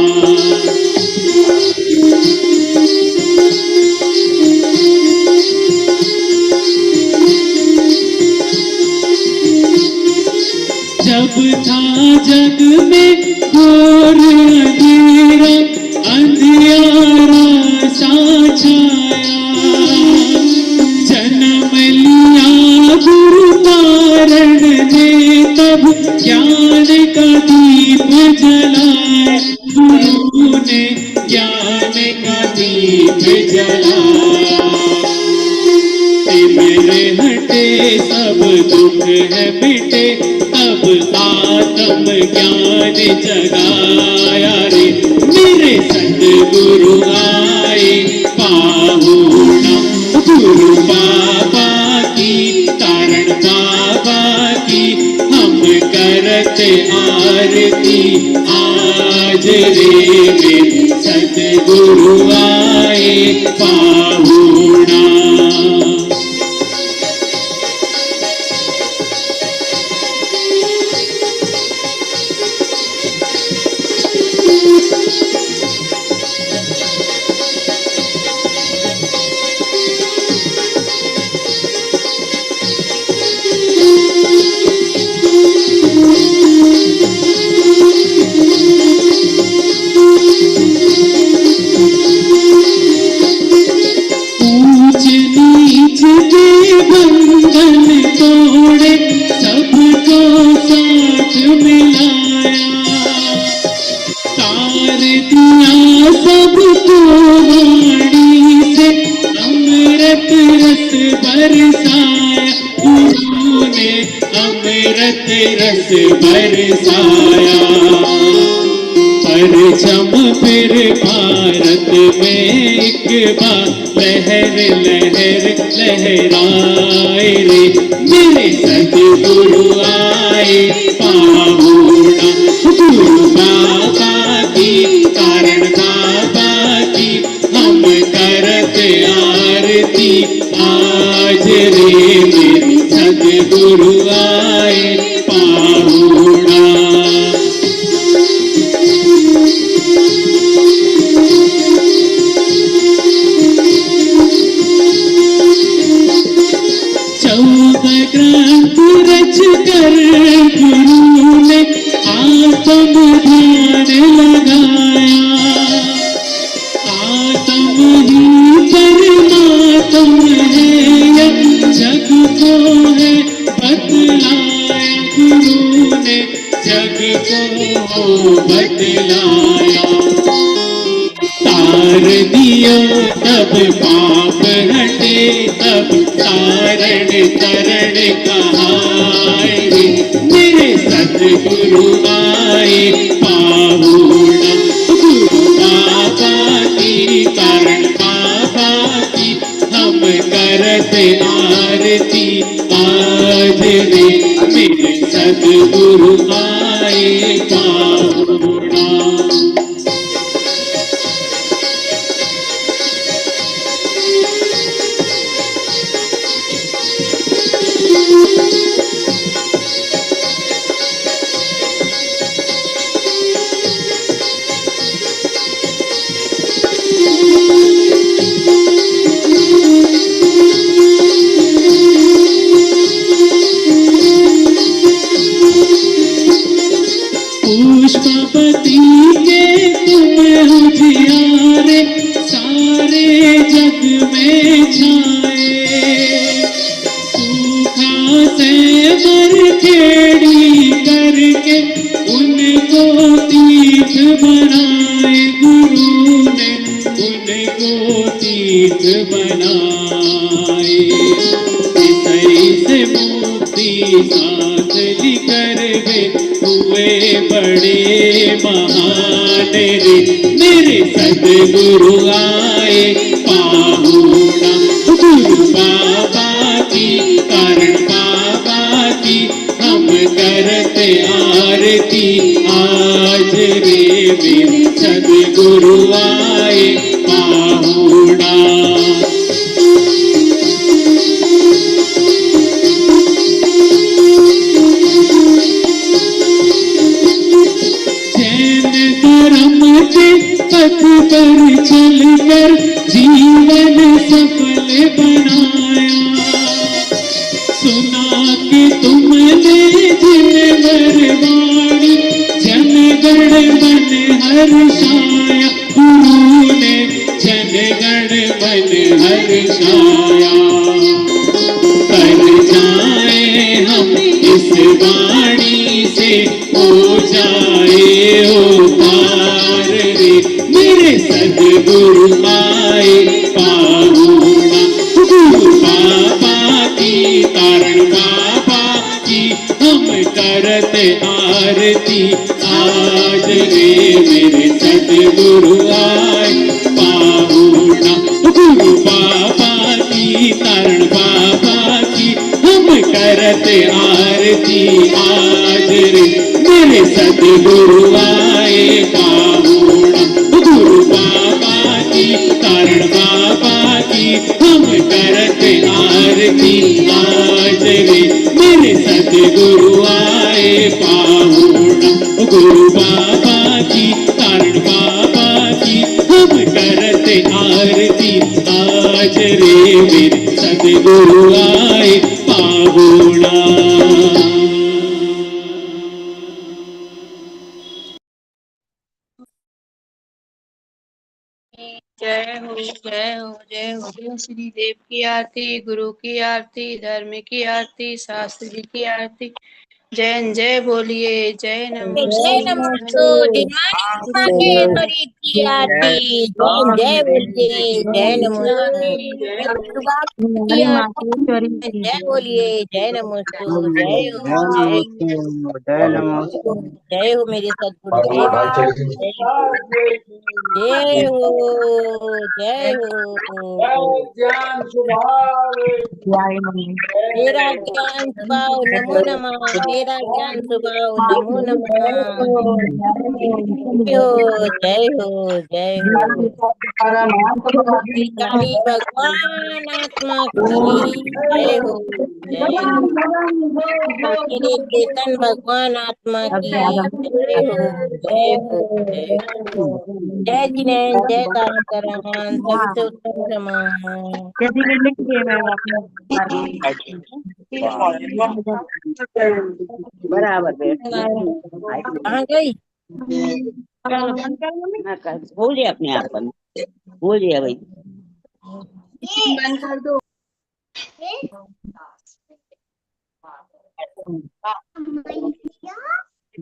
जब था जग में घोर अंधेरा, अंधियारा सा छाया, जन्म लिया गुरु तारण ने तब ज्ञान का दीप जलाया। गुरु ने ज्ञान का दीप जलाया। मेरे हटे सब दुख है मिटे, तब आत्म ज्ञान जगाया रे मेरे सतगुरु आए पाहुणा। गुरु बाबा की तारण बाबा की हम करत आरती आज रे मेरे सतगुरु आए पाहुणा। ऊंच नीच के बंधन तोड़े, सबको साथ मिलाया। तार दिया सबको वाणी से, अमृत रस बरसाया। गुरु ने अमृत रस बरसाया। परचम फिर भारत में एक बार लहर लहर लहराए रे मेरे सतगुरु आए पाहुणा। गुरु बाबा की तारण बाबा की हम करत आरती आज रे मेरे सतगुरु आए पाहुणा। ग्रंथ रच कर गुरु ने आत्म ध्यान लगाया। आत्म ही परमात्म है, यह जग को है बतलाया। गुरु ने जग को बतलाया। तार दियो तब पाप हटे, तब तारण तरण कहाए रे मेरे सतगुरु आए पाहुणा। गुरु बाबा की तारण बाबा की हम करत आरती आज रे मेरे सतगुरु आए पाहुणा। पुष्पवती के तुम उजियारे, सारे जग में छाए, सूखा से खेड़ी करके उनको तीर्थ बनाए, गुरु ने उनको तीर्थ बनाए। इसई से मुक्ति साथ लिकर वे हुए बड़े महान रे, मेरे सदगुरु आए पाहुणा, गुरु बाबा की कारण बाबा की हम करते आरती आज रे, मेरे सदगुरु आए पाहुणा। पथ पर चलकर जीवन सफल बनाया, सुना कि तुमने जिनवर वाणी जनगण मन हर्षाया, गुरु ने जनगण मन हर्षाया। कर जाए हम इस वाणी से हो जाए उद्धार रे, मेरे सदगुरु आए पाहुणा, गुरु बाबा की तारण बाबा की हम करते आरती आज रे, मेरे सदगुरु आए पाहुणा, गुरु बाबा की तारण बाबा की हम करते आरती आज रे, मेरे सदगुरु आए पाहुणा, गुरु बाबा की तारण बाबा की हम करते आरती आज रे, मेरे सदगुरु आए पाहुणा, गुरु बाबा की तारण बाबा की हम करते आरती आज रे, मेरे सदगुरु आए पाहुणा।
जय हो जय हो जय हो। जय श्री देव की आरती, गुरु की आरती, धर्म की आरती, शास्त्र जी की आरती। जय जय बोलिए, जय नमो
जय नमस्तु दिनवाणी महेश्वरी की आरती, जय बोलिए जय नमस्तु दुर्गा की आरती, जय बोलिए जय नमस्तु, जय हो जय हो जय हो मेरे सदगुरु देव, जय हो जय हो। मेरा ज्ञान सुभाव नमो नमः, मेरा ज्ञान सुभाव नमो नमः। जय हो जय हो जय हो। श्री काली भगवान आत्मा की जय हो जय हो। मेरे चेतन भगवान आत्मा की जय हो जय हो जय हो। जय जिनेन्द्र जय ताराकरण सभी से उत्तम समान।
बराबर बैठ
कहाँ गई?
बोलिए अपने आप पर, बोलिए भाई।
बंद कर दो।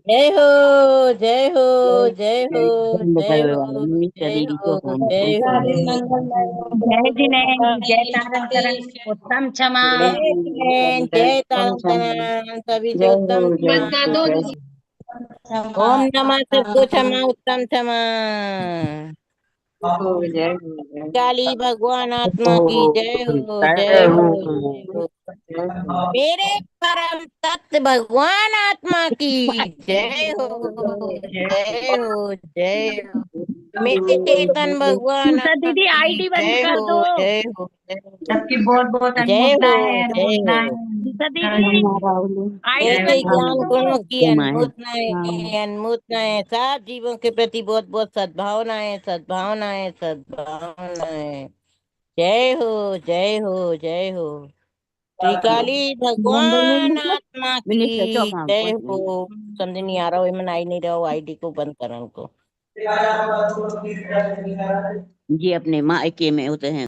जय हो जय हो जय हो जय हो जय हो जय हो।
जय जिनेन्द्र जय ताराकरण उत्तम क्षमा।
जय जिनेन्द्र जय ताराकरण सभी से उत्तम क्षमा। ओम नमः सबको क्षमा उत्तम क्षमा। काली भगवान आत्मा की जय हो जय हो जय हो। मेरे परम तत्व भगवान आत्मा की जय हो जय हो जय हो। मेरे चेतन भगवान आत्मा
दीदी
की
आईडी बंद
जय
कर
हो
दो।
जय हो
सबकी बहुत बहुत
जय हो जय हो। ऐसे ज्ञान गुणों की अनमोलताएं सब जीवों के प्रति बहुत बहुत सद्भावनाएं सद्भावनाएं सद्भावनाएं। जय हो जय हो जय हो। श्री काली भगवान आत्मा की जय हो। समझ नहीं आ रहा हो, मन आई नहीं रहा हो, आईडी को बंद करने को।
जी अपने मायके में होते हैं।